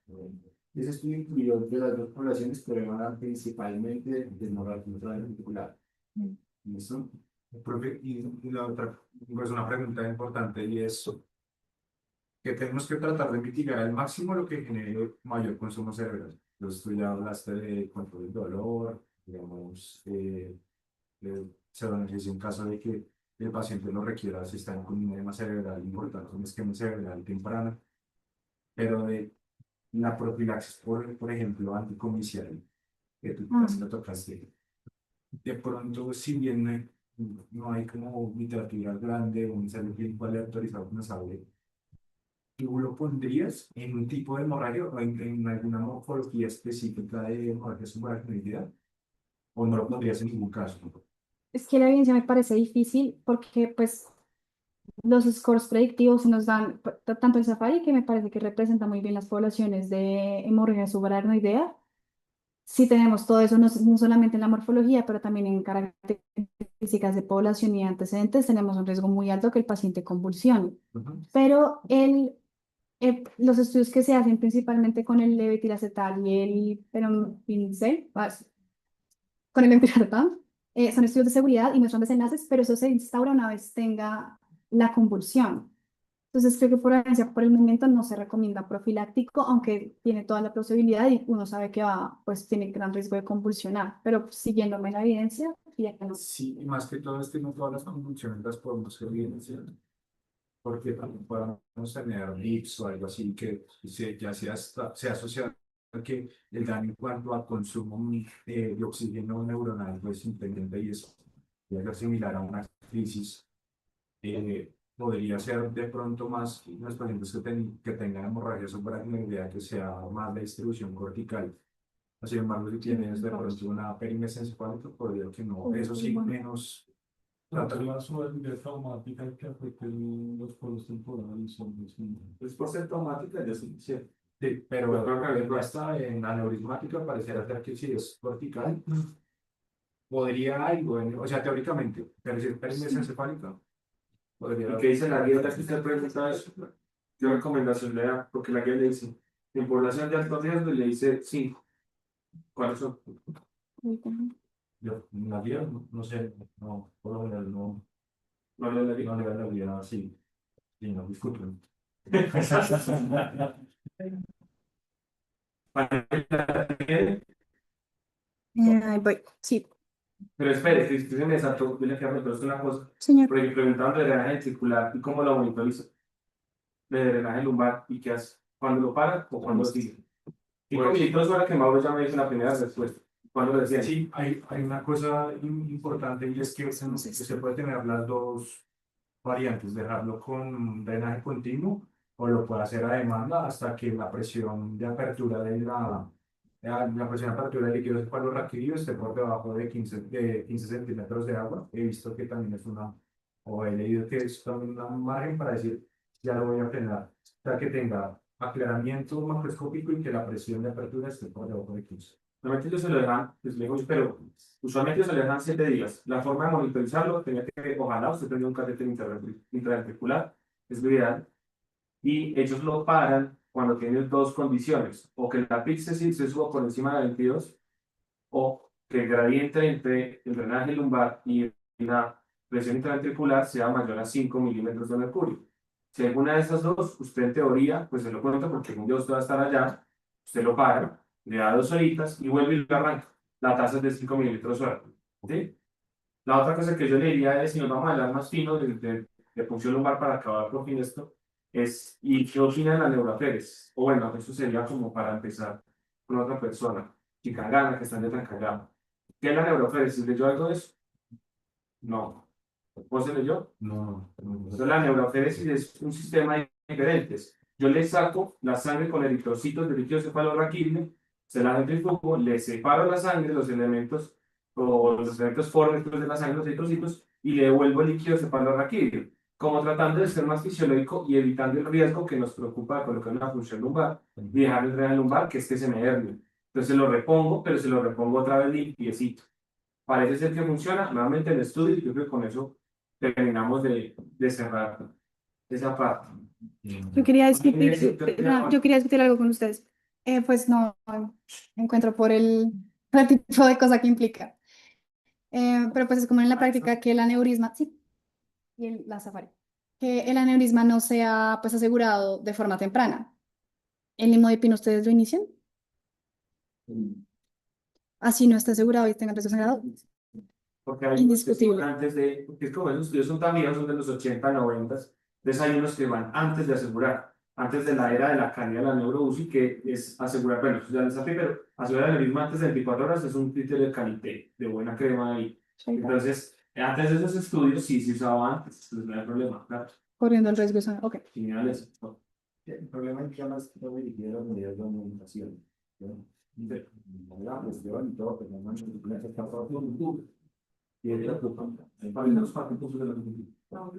Ese estudio incluyó de las dos poblaciones, pero eran principalmente de hemorragia intraventricular. ¿Listo? Profe, y la otra, pues una pregunta importante y es que tenemos que tratar de mitigar al máximo lo que genere mayor consumo cerebral. Entonces tú ya hablaste de control del dolor, digamos, se beneficia en caso de que el paciente lo requiera si está en un edema cerebral importante, un esquema cerebral temprano, pero de la profilaxis, por ejemplo, anticomicial, que tú casi lo tocaste, de pronto, si bien no hay como literatura grande o un ensayo clínico aleatorizado que nos hable, ¿tú lo pondrías en un tipo de hemorragia o en alguna morfología específica de hemorragia subaracnoidea? ¿O no lo pondrías en ningún caso? Es que la evidencia me parece difícil porque pues los scores predictivos se nos dan tanto el Safari, que me parece que representa muy bien las poblaciones de hemorragia subaracnoidea. Si tenemos todo eso, no solamente en la morfología, pero también en características de población y antecedentes, tenemos un riesgo muy alto que el paciente convulsione. Pero los estudios que se hacen principalmente con el levetiracetam y el peroxenicel, con el levetiracetam, son estudios de seguridad y muestran desenlaces, pero eso se instaura una vez tenga la convulsión. Entonces creo que por el momento no se recomienda profiláctico, aunque tiene toda la posibilidad y uno sabe que va, pues tiene gran riesgo de convulsionar, pero siguiéndome la evidencia, ya que no. Sí, y más que todo, no todas las convulsiones las podemos evidenciar, porque también podemos tener NIPS o algo así que ya sea asociado a que el daño en cuanto a consumo de oxígeno neuronal pues independiente y eso puede ser similar a una crisis. Podría ser de pronto más los pacientes que tengan hemorragia subaracnoidea que sea más de distribución cortical. Sin embargo, si tienes de pronto una perimesencefalia encefálica, podría que no, eso sí, menos. La subalidez traumática que afecta los polos temporales son Pues por ser traumática, yo sí, sí. Sí, pero hasta en aneurismática pareciera ser que si es cortical, podría algo, o sea, teóricamente, pero si es perimesencefalia encefálica, podría. ¿Y qué dice la guía? Que usted pregunta eso. ¿Qué recomendación le da? Porque la guía le dice, en población de alto riesgo, y le dice 5. ¿Cuáles son? Yo, la guía, no sé, no, por lo menos no, No le la guía. no le da la guía así, sí, no, disculpen. Ahí voy. Sí, Pero espere, si usted se me saltó, yo le quiero preguntar una cosa. señor. Porque preguntaban de drenaje circular y cómo lo monitoriza. De drenaje lumbar y qué hace. ¿Cuándo lo para o cuándo lo sigue? Y con mililitros hora que Mauro ya me hizo la primera respuesta. ¿Cuándo lo decía? Sí, hay una cosa importante y es que usted puede tener las dos variantes, dejarlo con drenaje continuo o lo puede hacer a demanda hasta que la presión de apertura la presión de apertura del líquido cefalorraquídeo esté por debajo de 15 centímetros de agua. He visto que también o he leído que es también un margen para decir, ya lo voy a frenar, o sea que tenga aclaramiento macroscópico y que la presión de apertura esté por debajo de 15. Normalmente ellos se lo dejan, pues lejos, pero usualmente se lo dejan 7 días. La forma de monitorizarlo tenía que, ojalá usted tenga un catéter intraventricular, es lo ideal, y ellos lo paran cuando tiene dos condiciones, o que la PIC se suba por encima de 22, o que el gradiente entre el drenaje lumbar y la presión intraventricular sea mayor a 5 milímetros de mercurio. Si alguna de esas dos, usted en teoría, pues se lo cuenta porque un día usted va a estar allá, usted lo para, le da 2 horitas y vuelve y lo arranca. La tasa es de 5 mililitros hora. ¿Sí? La otra cosa que yo le diría es, si nos vamos a hablar más fino de función lumbar para acabar por fin esto, es, ¿y qué opina de la neuroaferes? O bueno, eso sería como para empezar con otra persona, Chicangana, que está en Trancagama. ¿Qué es la neuroaferes? ¿Leyó algo de eso? No. ¿Vos se leyó? No, Entonces, la neuroaféresis es un sistema de diferentes. Yo le saco la sangre con eritrocitos del líquido cefalorraquídeo, se la centrifugo, le separo la sangre, los elementos o los elementos fórmicos de la sangre, los eritrocitos, y le devuelvo el líquido cefalorraquídeo, como tratando de ser más fisiológico y evitando el riesgo que nos preocupa de colocar una función lumbar y dejar el drenaje lumbar, que es que se me herne. Entonces lo repongo, pero se lo repongo otra vez limpiecito. Parece ser que funciona, nuevamente el estudio, y yo creo que con eso terminamos de cerrar esa parte. Yo quería discutir algo con ustedes. Pues no encuentro por el tipo de cosa que implica. Pero pues es como en la práctica que el aneurisma, sí, y la safari, que el aneurisma no sea pues asegurado de forma temprana. ¿El limodipino ustedes lo inician? Así no está asegurado y tengan riesgo sangrado. Porque hay unos que son Indiscutible. antes de, porque es como esos estudios son tan viejos, son de los 80, 90, entonces hay unos que van antes de asegurar, antes de la era de la calidad de la neuro-UCI, que es asegurar, bueno, eso ya les hace, pero asegurar el aneurisma antes de 24 horas es un criterio de calité, de buena crema ahí. Entonces, antes de esos estudios sí se usaba antes, pues no hay problema, claro. Corriendo el riesgo de sangre. Ok. Señales. El problema es que además no me dirigió a las medidas de alimentación. Pues yo y todo, pero no me está todo. Y es preocupante. Para los 4 puntos de la no,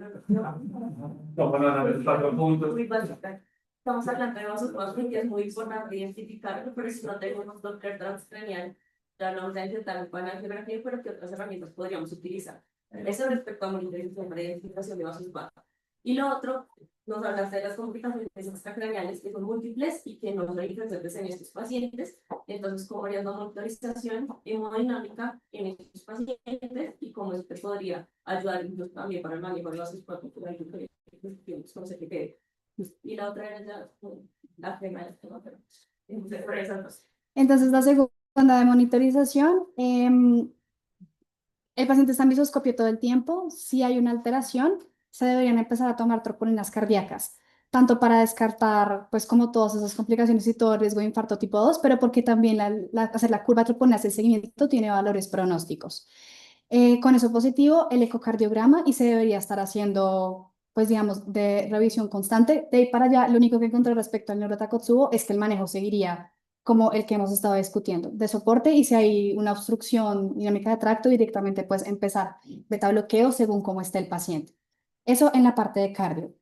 para los 4 puntos. Muy básica. Estamos hablando de vasos que es muy importante identificarlo, pero si no tenemos Doppler transcranial, ya no vamos a intentar con angiografía, pero ¿qué otras herramientas podríamos utilizar? Eso respecto a monitorización para identificación de vasos bajos. Y lo otro, nos hablaste de las complicaciones extracraniales que son múltiples y que no son presentes en estos pacientes. Entonces, ¿cómo harías la monitorización hemodinámica en estos pacientes y cómo esto podría ayudar incluso también para el manejo de vasos bajos? Y la otra era ya la crema de Entonces, la segunda de monitorización, el paciente está en visoscopio todo el tiempo. Si hay una alteración, se deberían empezar a tomar troponinas cardíacas, tanto para descartar, pues, como todas esas complicaciones y todo el riesgo de infarto tipo 2, pero porque también hacer la curva de troponinas de seguimiento tiene valores pronósticos. Con eso positivo, el ecocardiograma y se debería estar haciendo, pues, digamos, de revisión constante. De ahí para allá, lo único que encontré respecto al neurotakotsubo es que el manejo seguiría como el que hemos estado discutiendo, de soporte, y si hay una obstrucción dinámica de tracto, directamente pues empezar beta bloqueo según cómo esté el paciente. Eso en la parte de cardio.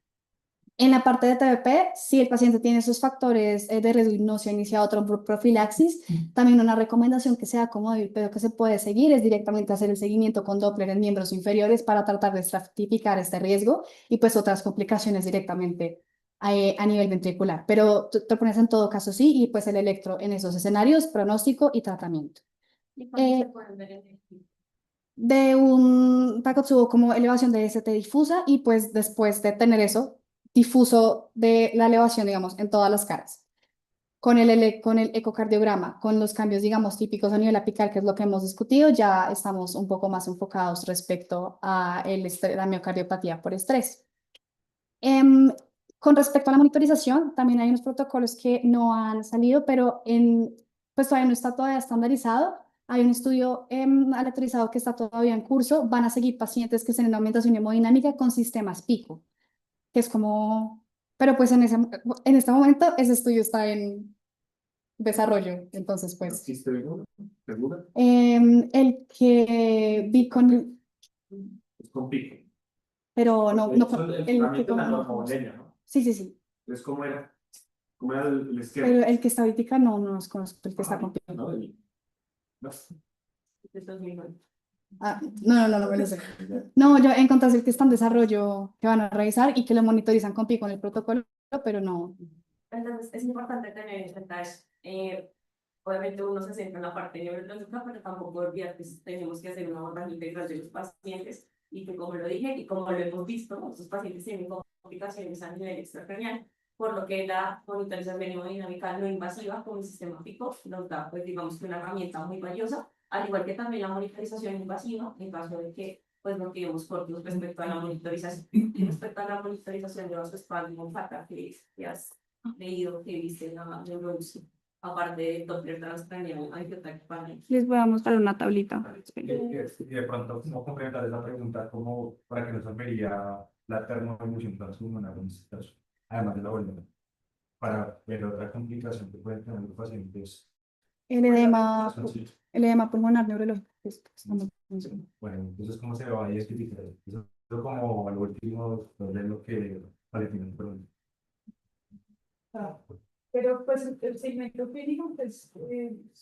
En la parte de TBP, si el paciente tiene esos factores de riesgo y no se ha iniciado tromboprofilaxis, también una recomendación que sea cómoda, pero que se puede seguir, es directamente hacer el seguimiento con Doppler en miembros inferiores para tratar de estratificar este riesgo y pues otras complicaciones directamente a nivel ventricular. Pero te pones en todo caso sí, y pues el electro en esos escenarios, pronóstico y tratamiento. De un Takotsubo como elevación de ST difusa y pues después de tener eso, difuso de la elevación, digamos, en todas las caras. Con el ecocardiograma, con los cambios, digamos, típicos a nivel apical, que es lo que hemos discutido, ya estamos un poco más enfocados respecto a la miocardiopatía por estrés. Con respecto a la monitorización, también hay unos protocolos que no han salido, pero pues todavía no está todavía estandarizado. Hay un estudio aleatorizado que está todavía en curso. Van a seguir pacientes que tienen aumentación hemodinámica con sistemas pico, que es como, pero pues en este momento ese estudio está en desarrollo. Entonces, pues, ¿Segura? el que vi con, Es con pico. pero no, El el que tratamiento con, de la normoboleña, ¿no? sí, sí, sí. Entonces, ¿cómo era el esquema? Pero el que está ahorita no, no nos conozco, el que está con pico. ¿No? No me lo sé. No, yo encontré que está en desarrollo, que van a revisar y que lo monitorizan con el protocolo, pero no. Entonces, es importante tener en cuenta eso. Obviamente uno se centra en la parte neurológica, pero tampoco olvidar que tenemos que hacer una abordaje integral de los pacientes y que, como lo dije, y como lo hemos visto, muchos pacientes tienen complicaciones a nivel extracranial, por lo que la monitorización hemodinámica no invasiva con el sistema PICO nos da, pues, digamos que una herramienta muy valiosa, al igual que también la monitorización invasiva, en caso de que pues no quedemos cortos respecto a la monitorización. Y respecto a la monitorización de vasoespasmo, que has leído, que viste la neurología, aparte de Doppler transcranial, angiotacto. Les voy a mostrar una tablita. Y de pronto, ¿cómo complementar esa pregunta? ¿Cómo para que nos serviría la termoemulsión transhormonal en este caso? Además de la vuelta, para ver otra complicación que pueden tener los pacientes. El edema, Sí. el edema pulmonar neurológico. Bueno, entonces, ¿cómo se va a identificar? Eso es como al último, lo que al final, perdón. Pero pues el segmento clínico, pues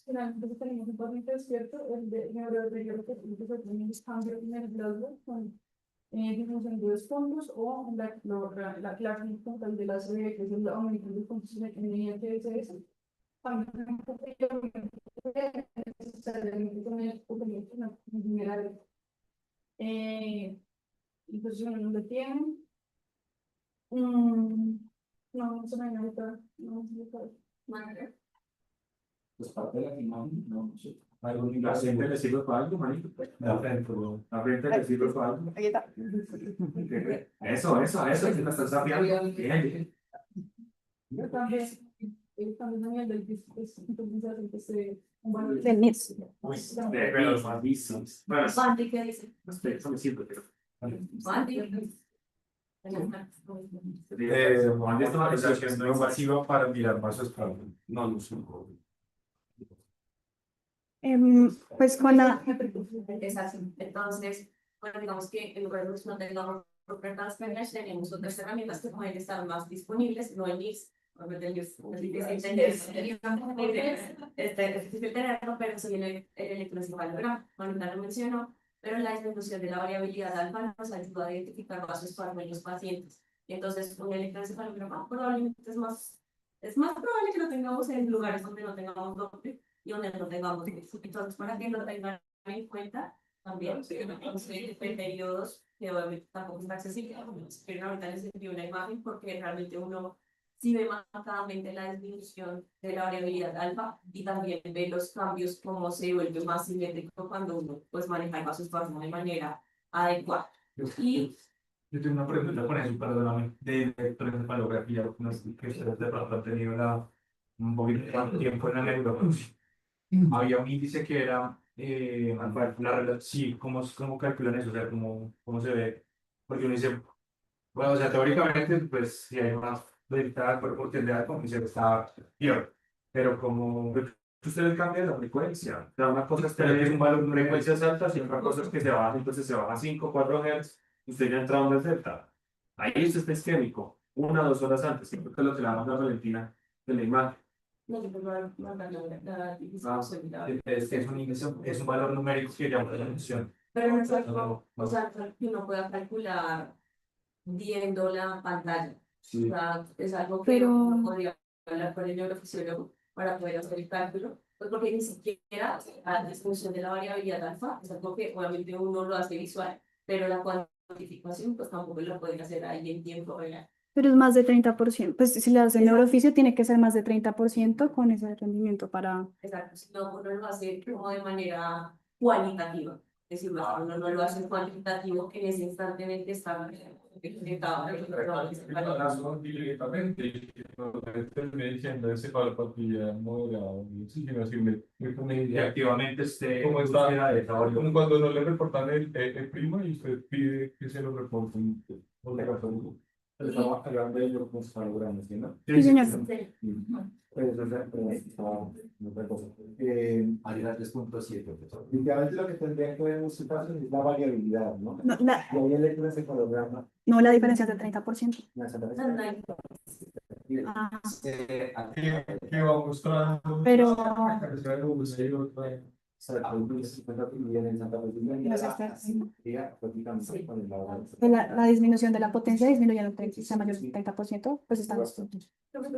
finalmente tenemos un paciente despierto, el de neurodeterioro que tiene cambio en el plasma con disminución de dos puntos o la clase total de la serie, que es el aumento de puntos en el IHSS. También necesariamente con el mineral. Y pues bueno, no lo tienen. No se me ahorita, no sé. Pues parte de la imagen, no sé. ¿La frente le sirve para algo, manito? La frente, ¿La frente le sirve para algo? Aquí está. Eso, que la estás sapeando. Bien. También a nivel del disco, entonces un valor Del NIRS. Uy, pero los más vistos. Bueno, Santi, ¿qué dice? eso me sirve, pero. Santi. Juan, esta monitorización no invasiva para mirar vasoespasmo. No, no sé. Pues con la... Exacto. Entonces, bueno, digamos que en lugar de no tengamos transcranial, tenemos otras herramientas que pueden estar más disponibles, no el NIRS. Es difícil tenerlo, pero sí el electroencefalograma, ahorita lo menciono, pero la disminución de la variabilidad alfa nos ayuda a identificar vasoespasmo en los pacientes. Entonces, un electroencefalograma probablemente es más probable que lo tengamos en lugares donde no tengamos Doppler y donde no tengamos NIRS. Entonces, para que lo tengan en cuenta, también tenemos periodos que obviamente tampoco es accesible, pero ahorita les envío una imagen porque realmente uno sí ve marcadamente la disminución de la variabilidad alfa y también ve los cambios, cómo se vuelve más simétrico cuando uno pues maneja el vasoespasmo de manera adecuada. Y Yo tengo una pregunta con eso, perdóname, de electroencefalografía, no sé que ustedes de pronto han tenido un poquito de tiempo en la neurociencia. Había un índice que era sí, ¿cómo calculan eso? O sea, ¿cómo se ve? Porque uno dice, bueno, o sea, teóricamente, pues si hay más delta al cuerpo tendría como que se está peor, pero como ustedes cambian la frecuencia, o sea, una cosa es tener un valor de frecuencias altas y otra cosa es que se baja, entonces se baja a 5, 4 Hz, usted ya entra en el delta. Ahí usted está isquémico, 1 o 2 horas antes, siempre que es lo que le damos a Valentina de la imagen. no se puede mandar la Es un índice, es un valor numérico que llama la atención. pero no es algo, o sea, que uno pueda calcular viendo la pantalla. Sí. O sea, es algo que Pero- uno podría hablar con el neurofisiólogo para poder hacer el cálculo, pues porque ni siquiera la distribución de la variabilidad alfa es algo que obviamente uno lo hace visual, pero la cuantificación pues tampoco lo pueden hacer ahí en tiempo real. Pero es más de 30%. Pues si le hacen Exacto. neurooficio, tiene que ser más de 30% con ese rendimiento para... Exacto, si no, uno lo hace como de manera cualitativa. Es decir, uno no lo hace cuantitativo en ese instante en el que está Me diciendo ese papilla moderado, Y activamente ¿cómo está? de Como cuando no le reportan el primo y usted pide que se lo reporten. Estamos hablando de electroencefalogramas, ¿sí, no? Sí, señor. Otra cosa. Ahí era 3.7. Literalmente lo que tendría que ver en este caso es la variabilidad, ¿no? No, Y ahí el electroencefalograma. la diferencia es de 30%. Ah, Que va mostrando. pero... No sé, la disminución de la potencia disminuye en un 30, se mayor del 30%, pues estamos. Pero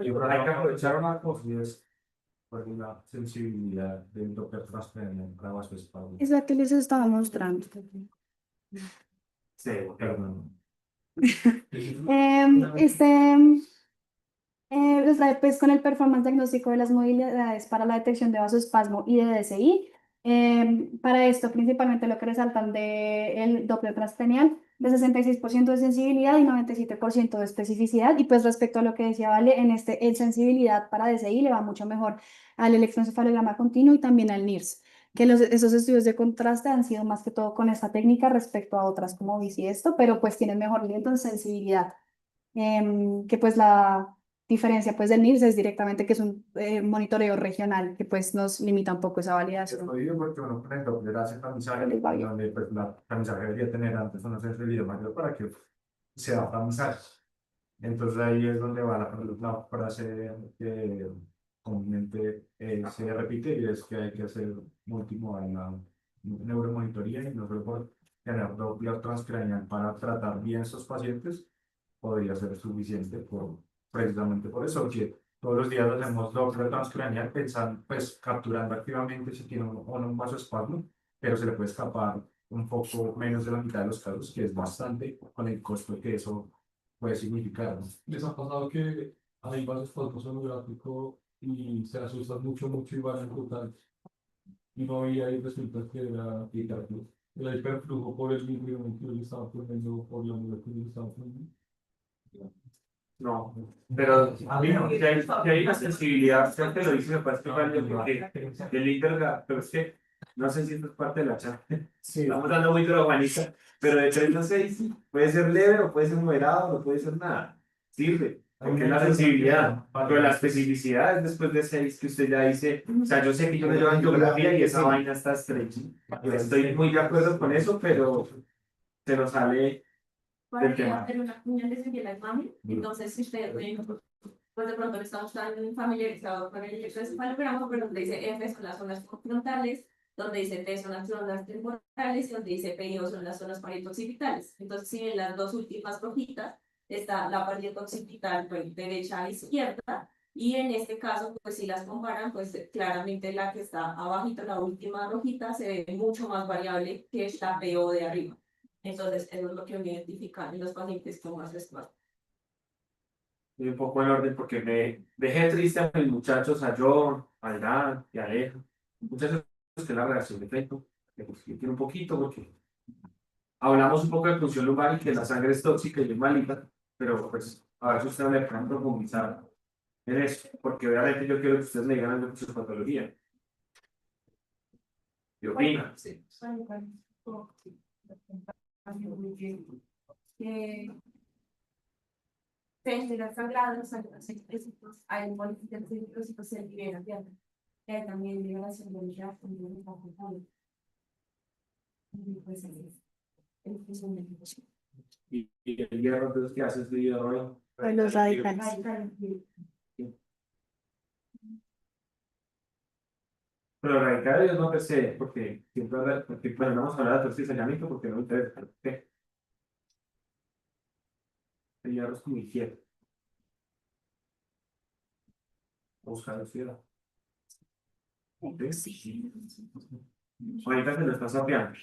yo creo que hay que aprovechar una cosa y es por la sensibilidad del Doppler transcranial para vasoespasmo. Es la que les estaba mostrando. Sí, Perdón. Les trae, pues, con el performance diagnóstico de las movilidades para la detección de vasoespasmo y de DSI. Para esto, principalmente lo que resaltan del Doppler transcranial, de 66% de sensibilidad y 97% de especificidad. Y pues respecto a lo que decía Vale, en sensibilidad para DSI le va mucho mejor al electroencefalograma continuo y también al NIRS, que esos estudios de contraste han sido más que todo con esta técnica respecto a otras como BIS y esto, pero pues tienen mejor en sensibilidad. Que pues la diferencia pues del NIRS es directamente que es un monitoreo regional que pues nos limita un poco esa Es validación. jodido porque uno con el Doppler hace tamizaje, Les va bien. donde pues la tamizaje debería tener antes una sensibilidad mayor para que se da tamizaje. Entonces ahí es donde va la frase que comúnmente se repite y es que hay que hacer multimodal la neuromonitoría y no solo por tener Doppler transcranial para tratar bien estos pacientes podría ser suficiente precisamente por eso, que todos los días hacemos Doppler transcranial pensando, pues capturando activamente si tiene o no un vasoespasmo, pero se le puede escapar un poco menos de la mitad de los casos, que es bastante con el costo que eso puede significar, ¿no? ¿Les ha pasado que hay varios fotos sonográficos y se asustan mucho, mucho y van a total? Y no había y resulta que era hiperflujo. El hiperflujo por el líquido que le estaba poniendo, por la molécula que le estaba poniendo. no, pero que hay una sensibilidad, creo que lo hice, me parece que fue del Interga, pero es que no sé si esto es parte de la charla. Estamos dando muy de la Juanita, pero de 3 a 6 puede ser leve, o puede ser moderado, no puede ser nada. Sirve, porque es la sensibilidad, pero la especificidad es después de 6 que usted ya dice, o sea, yo sé que yo me llevo angiografía y esa vaina está estrecha. Estoy muy de acuerdo con eso, pero se nos sale del tema. Hacer una cuña de sentir la imagen, entonces si usted pues de pronto le estamos dando familiarizado con el electroencefalograma, pero donde dice F son las zonas frontales, donde dice T son las zonas temporales y donde dice PIO son las zonas parieto-occipitales. Entonces, si en las dos últimas rojitas está la parieto-occipital pues, derecha e izquierda, y en este caso, pues si las comparan, pues claramente la que está abajito, la última rojita, se ve mucho más variable que esta PO de arriba. Entonces, eso es lo que uno identifica en los pacientes con más espasmo. Y un poco en orden porque me dejé triste a mis muchachos, a John, a Irán y a Aleja. Muchachos, que la reacción de efecto, que pues, tiene un poquito porque hablamos un poco de función lumbar y que la sangre es tóxica y es malita, pero pues a ver si ustedes me pueden profundizar en eso, porque obviamente yo quiero que ustedes me digan algo de su patología. ¿Qué opinan? Sí. Técnicas sagradas, explícitos, hay modificaciones explícitos se liberan, también liberación del ya, también pues Y el hierro, entonces, ¿qué haces de hierro? Pues los radicales. Pero radicales no per se, porque siempre porque, bueno, no vamos a hablar de torcido porque no me interesa. ¿Qué? El hierro es como izquierdo. Buscar la ciudad. Sí. Ahorita se lo está sapeando.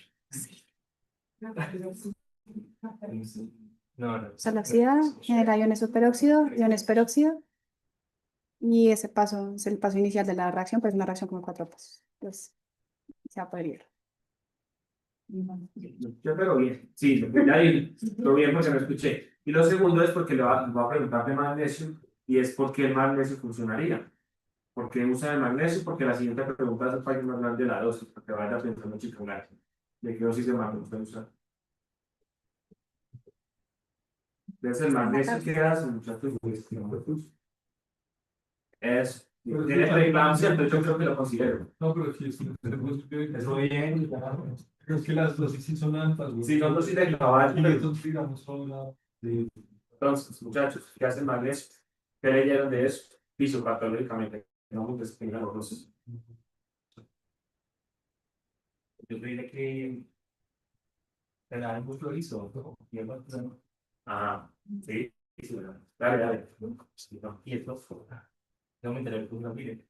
Saloxida genera iones superóxido, iones peróxido. Y ese paso es el paso inicial de la reacción, pues es una reacción como 4 pasos. Entonces, se va a poder ir. Yo pero bien, sí, lo bien porque me escuché. Y lo segundo es porque le va a preguntar de magnesio y es porque el magnesio funcionaría. ¿Por qué usa el magnesio? Porque la siguiente pregunta es el país más grande de la dosis, para que vaya pensando chico de qué dosis de magnesio usted usa. Entonces el magnesio que hace, muchachos, es tiene preeclampsia, entonces yo creo que lo considero. No, pero sí, es Eso bien. creo que las dosis sí son altas, güey. Sí, son dosis de clavar. Y estos, digamos, son Entonces, muchachos, ¿qué hace el magnesio? ¿Qué leyeron de eso? Fisiopatológicamente. no, pues tenga los dos. Yo creí que era un florizo, y el otro, no. Ah, sí, sí, bueno. Dale, dale. Sí, no, y esto, no me enteré, pues no, mire.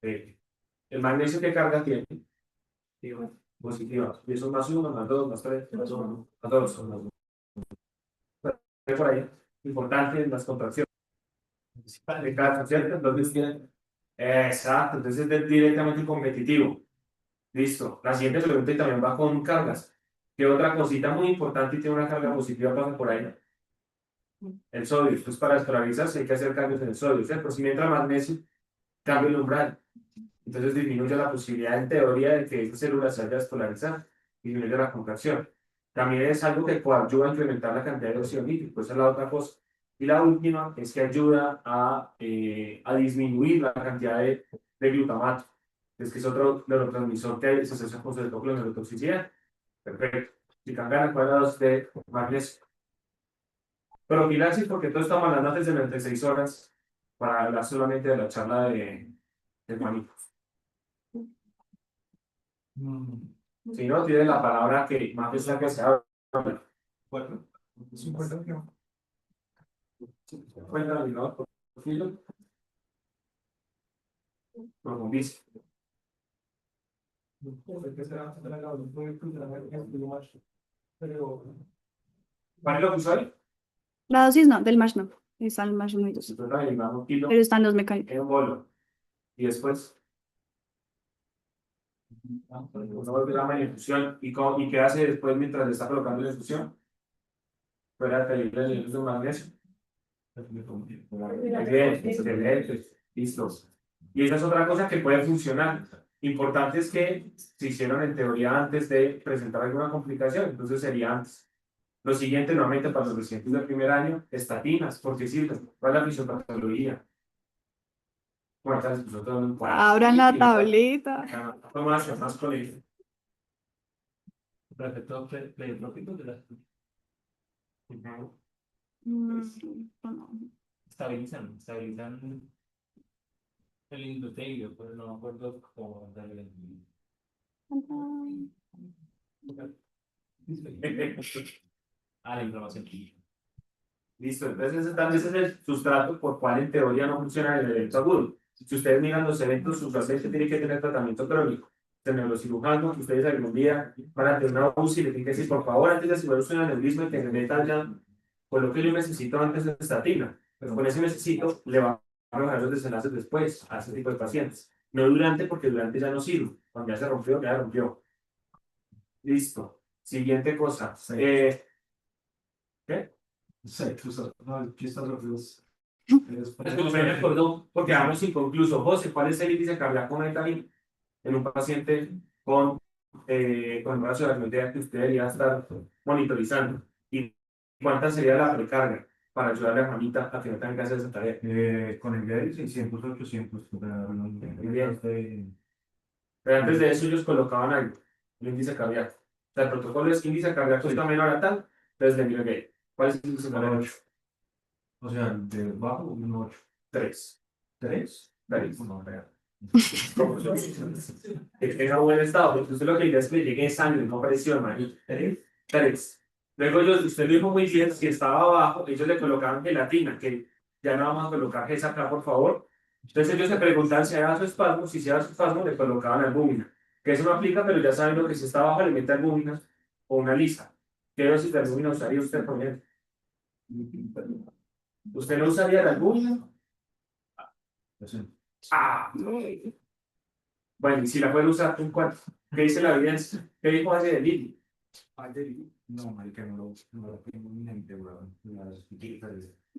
El magnesio que carga tiene Sí, bueno, positiva. Y eso más uno, más dos, más tres, más uno, más dos, más uno. Por ahí, importante en las contracciones. De cada ¿cierto? Entonces tienen. Exacto, entonces es directamente competitivo. Listo. La siguiente pregunta y también va con cargas. ¿Qué otra cosita muy importante y tiene una carga positiva pasa por ahí? El sodio. Entonces, para despolarizarse hay que hacer cambios en el sodio, ¿cierto? Si mientras magnesio, cambia el umbral. Entonces disminuye la posibilidad en teoría de que esta célula se vaya a despolarizar, disminuye la contracción. También es algo que ayuda a incrementar la cantidad de óxido nítrico, esa es la otra cosa. Y la última es que ayuda a disminuir la cantidad de glutamato. Es que es otro neurotransmisor que se asocia con sobre todo con la neurotoxicidad. Perfecto. Si cambian cuadrados de magnesio. Profilaxis, porque todo estamos hablando antes de 96 horas para hablar solamente de la charla de Juanito. Si no, tiene la palabra que más es la que se habla. bueno, 50 millones. 50 millones por filo. Profundiza. ¿Cuál es lo que soy? La dosis no, del MASH no. Está el MASH muy Se dosis. trata de eliminar un kilo Pero están los mecánicos. en un bolo. Y después, 1 gramo de infusión. ¿Y qué hace después mientras le está colocando la infusión? Fuera de pedirle el uso de magnesio. Muy bien, excelente. Listo. Y esa es otra cosa que puede funcionar. Importante es que se hicieron en teoría antes de presentar alguna complicación, entonces sería antes. Lo siguiente, nuevamente para los recientes del primer año, estatinas, porque sirven. ¿Cuál es la fisiopatología? Bueno, acá les puso todo en un cuadro. Abran la tableta. Acá, más con ello. Perfecto, pleiotrópicos de las No. estabilizan el endotelio, pero no me acuerdo cómo darle. La inflamación. Listo, entonces ese es el sustrato por cual en teoría no funciona el evento agudo. Si ustedes miran los eventos, usualmente tienen que tener tratamiento crónico. El neurocirujano, que ustedes algún día van a tener una UCI, le tienen que decir, por favor, antes de asegurar usted un aneurisma, que me metan ya, pues lo que yo necesito antes de estatina. Pero con ese necesito, le va a mejorar los desenlaces después a este tipo de pacientes. No durante, porque durante ya no sirve. Cuando ya se rompió, ya rompió. Listo. Siguiente cosa. ¿Qué? No, aquí están los Es que me acuerdo, porque vamos inconcluso. José, ¿cuál es el índice cardíaco metabólico en un paciente con brazo de la idea que usted debería estar monitorizando? ¿Y cuánta sería la precarga para ayudarle a Juanita a que no tenga que hacer esa tarea? con el diario 600, 800. Muy bien. Pero antes de eso ellos colocaban algo, el índice cardíaco. O sea, el protocolo es que índice cardíaco está menor a tal, entonces le miro que. ¿Cuál es el índice cardíaco? O sea, de bajo un 8. 3. 3. 3. No, vea. Que tenga buen estado, porque usted lo que dice es que le llegue sangre, no presión, man. 3. Luego usted lo dijo muy bien, si estaba abajo, ellos le colocaban gelatina, que ya no vamos a colocar esa acá, por favor. Entonces ellos se preguntaban si era su espasmo, si era su espasmo, le colocaban albúmina. Que eso no aplica, pero ya saben lo que si está abajo le mete albúmina o una lisa. ¿Qué dosis de albúmina usaría usted, por ejemplo? ¿Usted no usaría la albúmina? Ah, bueno, y si la puede usar, ¿un cuánto? ¿Qué dice la evidencia? ¿Qué dijo hace de Lili? No, marica, no lo tengo en mente, weón.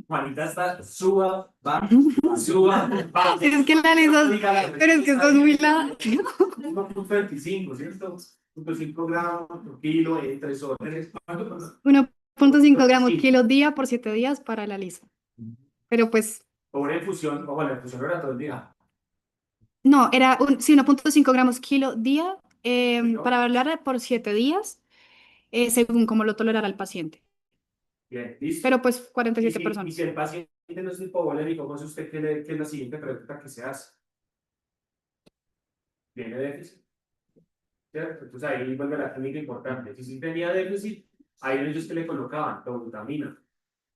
Juanita está suba, va, suba, va. Es que la lisa, pero es que esto es muy largo. 1.25, ¿cierto? 1.5 gramos por kilo en 3 horas. 1.5 gramos kilo día por 7 días para la lisa. Pero pues, O una infusión, o bueno, la infusión no era todo el día. no, era sí, 1.5 gramos kilo día para hablar por 7 días, según cómo lo tolerara el paciente. Bien, listo. Pero pues Y 47 si, personas. y si el paciente no es hipovolémico, ¿cómo sabe usted qué es la siguiente pregunta que se hace? ¿Tiene déficit? ¿Cierto? Entonces ahí vuelve la técnica importante. Si sí tenía déficit, ahí ellos que le colocaban dobutamina.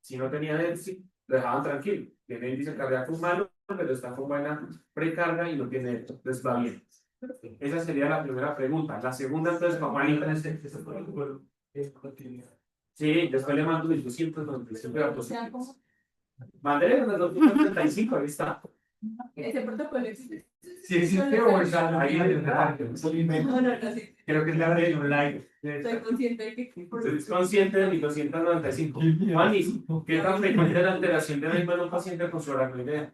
Si no tenía déficit, lo dejaban tranquilo. Tiene índice cardíaco malo, pero está con buena precarga y no tiene esto. Entonces va bien. Esa sería la primera pregunta. La segunda, entonces, para Juanita. Sí, después le mando 1295 datos. Mandé los 235, ahí está. Ese protocolo existe. Sí, existe o está Ahí ahí. es un invento. No, no, no, sí. Creo que es la de online. Estoy consciente de que. Estoy consciente de 1295. Juanis, ¿qué tan frecuente es la alteración de ritmo en un paciente con su aracnoidea?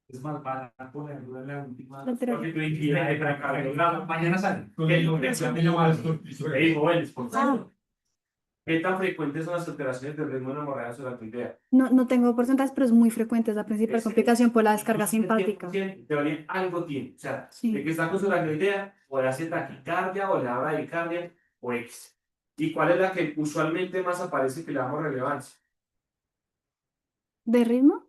Es más, para ponerlo en la última. Porque tú dijiste Mañana sale. ¿Qué dijo él? Ah, ¿Qué tan frecuentes son las alteraciones del ritmo en hemorragia aracnoidea? no tengo porcentajes, pero es muy frecuente. Es la principal Es- complicación por la descarga simpática. En teoría, algo tiene. O sea, Sí. de que está con su aracnoidea, o le hace taquicardia, o le da bradicardia, o X. ¿Y cuál es la que usualmente más aparece que le damos relevancia? ¿De ritmo?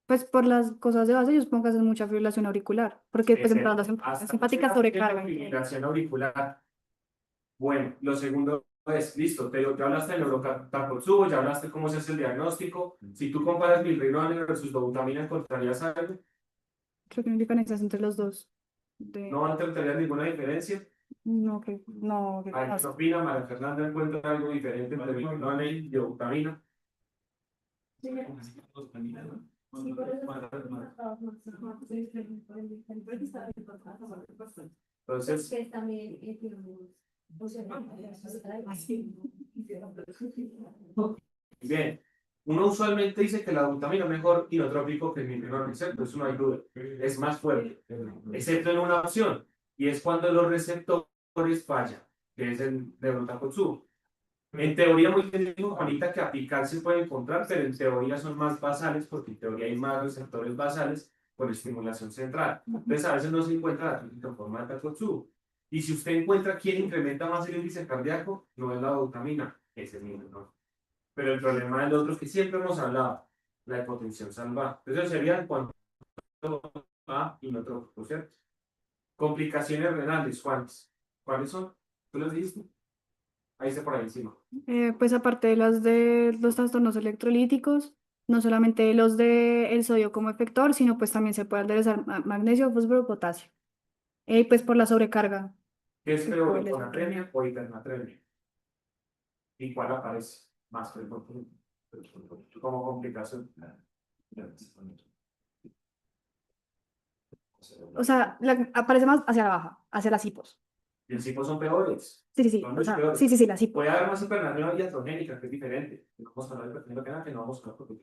Pues por las cosas de base, yo supongo que hacen mucha fibrilación auricular, porque pues Ese, la hasta simpática la sobrecarga. fibrilación auricular. Bueno, lo segundo es, listo, ya hablaste del neurocampotsubo, ya hablaste cómo se hace el diagnóstico. Si tú comparas bilrirruina versus dobutamina, ¿encontrarías algo? Creo que no hay diferencias entre los dos. ¿No encontrarías ninguna diferencia? No, no, A ver, ¿qué opina María Fernanda? ¿Encuentra algo diferente entre bilrirruina y dobutamina? Entonces, Que también bien, uno usualmente dice que la dobutamina es mejor inotrópico que el bilrirruina, ¿cierto? Eso no hay duda, es más fuerte, excepto en una opción, y es cuando los receptores fallan, que es el neurotakotsubo. En teoría, muy bien dijo Juanita que apical se puede encontrar, pero en teoría son más basales, porque en teoría hay más receptores basales por estimulación central. Entonces, a veces no se encuentra la típica forma de takotsubo. Y si usted encuentra quién incrementa más el índice cardíaco, no es la dobutamina, es el mismo, ¿no? Pero el problema del otro es que siempre hemos hablado, la hipotensión salva. Entonces, sería en cuanto a inotrópico, ¿cierto? Complicaciones renales, ¿cuáles? ¿Cuáles son? ¿Tú las dijiste? Ahí está por ahí encima. Pues aparte de los trastornos electrolíticos, no solamente los de el sodio como efector, sino pues también se puede aderezar magnesio, fósforo, potasio. Pues por la sobrecarga. ¿Qué es que peor, puede hiponatremia o hipernatremia? ¿Y cuál aparece más frecuente como complicación? O sea, aparece más hacia la baja, hacia las hipos. Y los hipos son peores. Sí, Son o mucho sea, peores. sí, las hipos. Puede haber más hipernatremia iatrogénica, que es diferente. No vamos a hablar de hipernatremia que no vamos a hablar porque...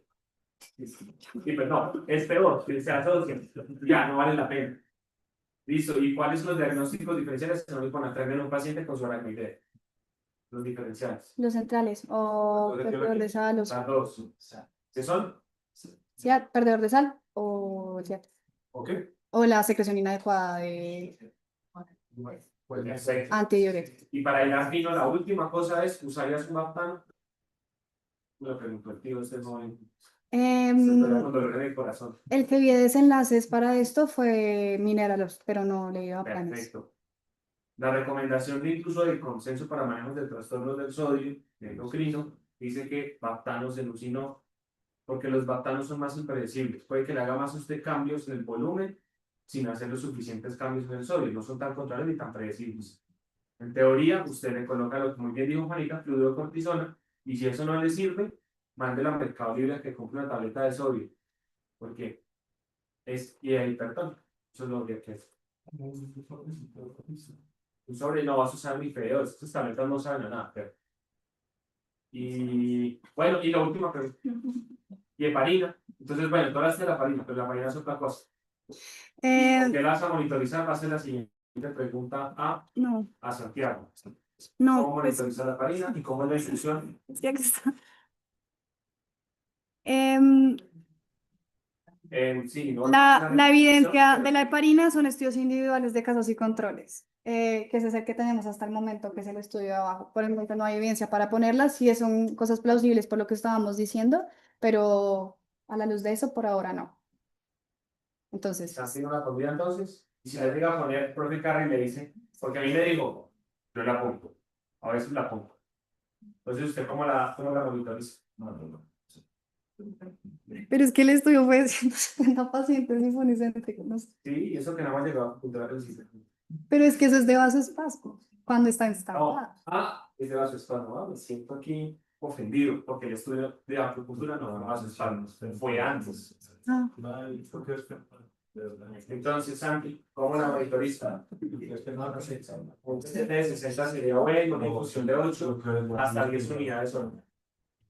Sí, pero no, es peor, que se asocia. Ya, no vale la pena. Listo, ¿y cuáles son los diagnósticos diferenciales de hiponatremia en un paciente con su aracnoidea? Los diferenciales. Los centrales o perdedor de sal o Las dos. ¿Qué son? perdedor de sal o CIAT. ¿Ok? O la secreción inadecuada de Pues perfecto. antidiurético. Y para hilar fino, la última cosa es, ¿usarías un baptano? Me lo preguntó el tío este momento. Con dolor en el corazón. El que vi de desenlaces para esto fue Mineralos, pero no le iba a planes. Perfecto. La recomendación de incluso del consenso para manejo de trastornos del sodio endocrino dice que baptanos en UCI no, porque los baptanos son más impredecibles. Puede que le haga más a usted cambios en el volumen sin hacer los suficientes cambios en el sodio. No son tan controlables ni tan predecibles. En teoría, usted le coloca, lo que muy bien dijo Juanita, fluido de cortisona, y si eso no le sirve, mándela al Mercado Libre a que compre una tableta de sodio, porque es hipertónico. Eso es lo que es. Un sobre no vas a usar ni feo, estas tabletas no saben a nada. Pero... Y bueno, y la última pregunta. Y heparina. Entonces, bueno, tú hablaste de la heparina, pero la heparina es otra cosa. ¿Qué la vas a monitorizar? Va a ser la siguiente pregunta No, a Santiago. no, ¿Cómo pues, monitorizar la heparina y cómo es la infusión? ya que está. Em, Sí, no, La evidencia de la heparina son estudios individuales de casos y controles, que ese es el que tenemos hasta el momento, que es el estudio de abajo. Por el momento no hay evidencia para ponerlas, sí son cosas plausibles por lo que estábamos diciendo, pero a la luz de eso, por ahora no. Entonces, así no la pondría entonces. Y si le diga a poner profe Carry le dice, porque a mí me dijo, yo la pongo, a veces la pongo. Entonces, ¿usted cómo la monitoriza? No. pero es que el estudio fue de 170 pacientes y fue unicéntricos. Sí, eso que nada más llegó a apuntar al sistema. Pero es que eso es de vasoespasmo, cuando está No, instalado. ese vasoespasmo, me siento aquí ofendido, porque el estudio de acupuntura no era vasoespasmo, fue antes. Ah, Entonces, Santi, ¿cómo la monitoriza? Un TCT de 60 sería bueno, una infusión de 8 hasta 10 unidades son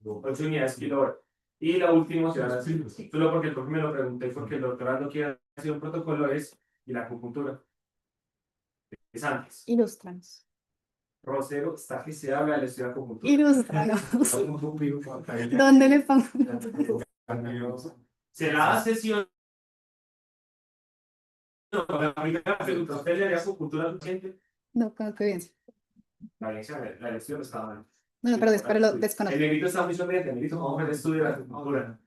8 unidades kilo. Y la última, solo porque el profe me lo pregunté, porque el doctorado quiere hacer un protocolo es, y la acupuntura. Es antes. ilústranos. Rosero está que se habla del estudio de acupuntura. Ilústranos. ¿Dónde le pongo? Se la da sesión. No, la primera pregunta, ¿usted le haría acupuntura al paciente? No conozco evidencia. La lección estaba mal. No, pero lo El desconozco. negrito está muy sonriente, el negrito, vamos a ver el estudio de la acupuntura.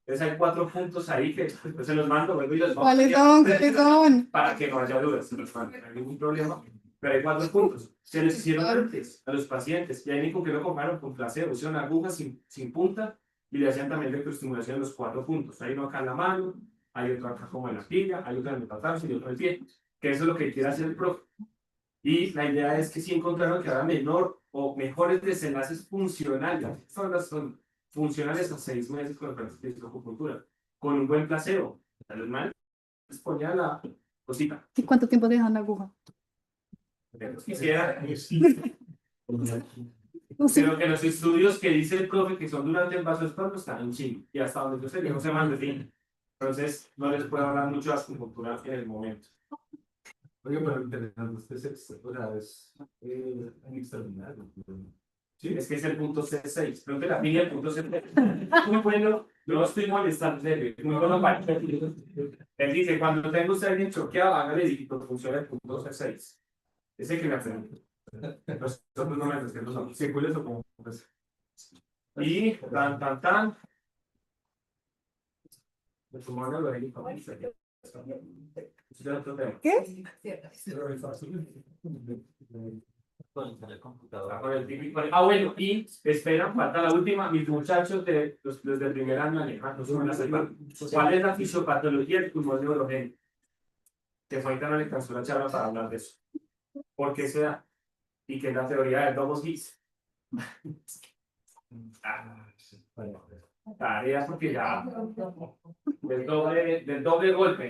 Entonces hay 4 puntos ahí que pues, se los mando, vuelvo y los vamos ¿Cuáles son? ¿Qué son? para que no haya dudas, se los mando, no hay ningún problema. Pero hay 4 puntos. Se les hicieron antes a los pacientes y ahí que lo cobraron con placebo, hicieron agujas sin punta y le hacían también electroestimulación en los 4 puntos. Hay uno acá en la mano, hay otro acá como en la tibia, hay otro en el metatarso y otro en el pie, que eso es lo que quiere hacer el profe. Y la idea es que si encontraron que habrá menor o mejores desenlaces funcionales, son funcionales a 6 meses con el tratamiento de acupuntura, con un buen placebo. Los mal les ponía la cosita. ¿Y cuánto tiempo dejan la aguja? Quisiera, No sé. pero que los estudios que dice el profe que son durante el vasoespasmo están en Chile y hasta donde yo sé que no se mande fin. Entonces no les puedo hablar mucho de acupuntura en el momento. Oye, pero interesante, usted es extraordinario. Sí, es que es el punto C6. Creo que la línea del punto C6. Muy bueno, no estoy molestando, es muy bueno para él dice, cuando tenga usted a alguien choqueado, hágale y funciona el punto C6. Ese que me aprende. Los otros momentos que no son. ¿Circules o como? Y tan. ¿Qué? Bueno, y esperan, falta la última, mis muchachos de los del primer año Alejandro, ¿cuál es la fisiopatología del pulmón neurogénico? Que fue no le alcanzó la charla para hablar de eso. ¿Por qué se da? Y que es la teoría del double hits. Tareas porque ya del doble golpe.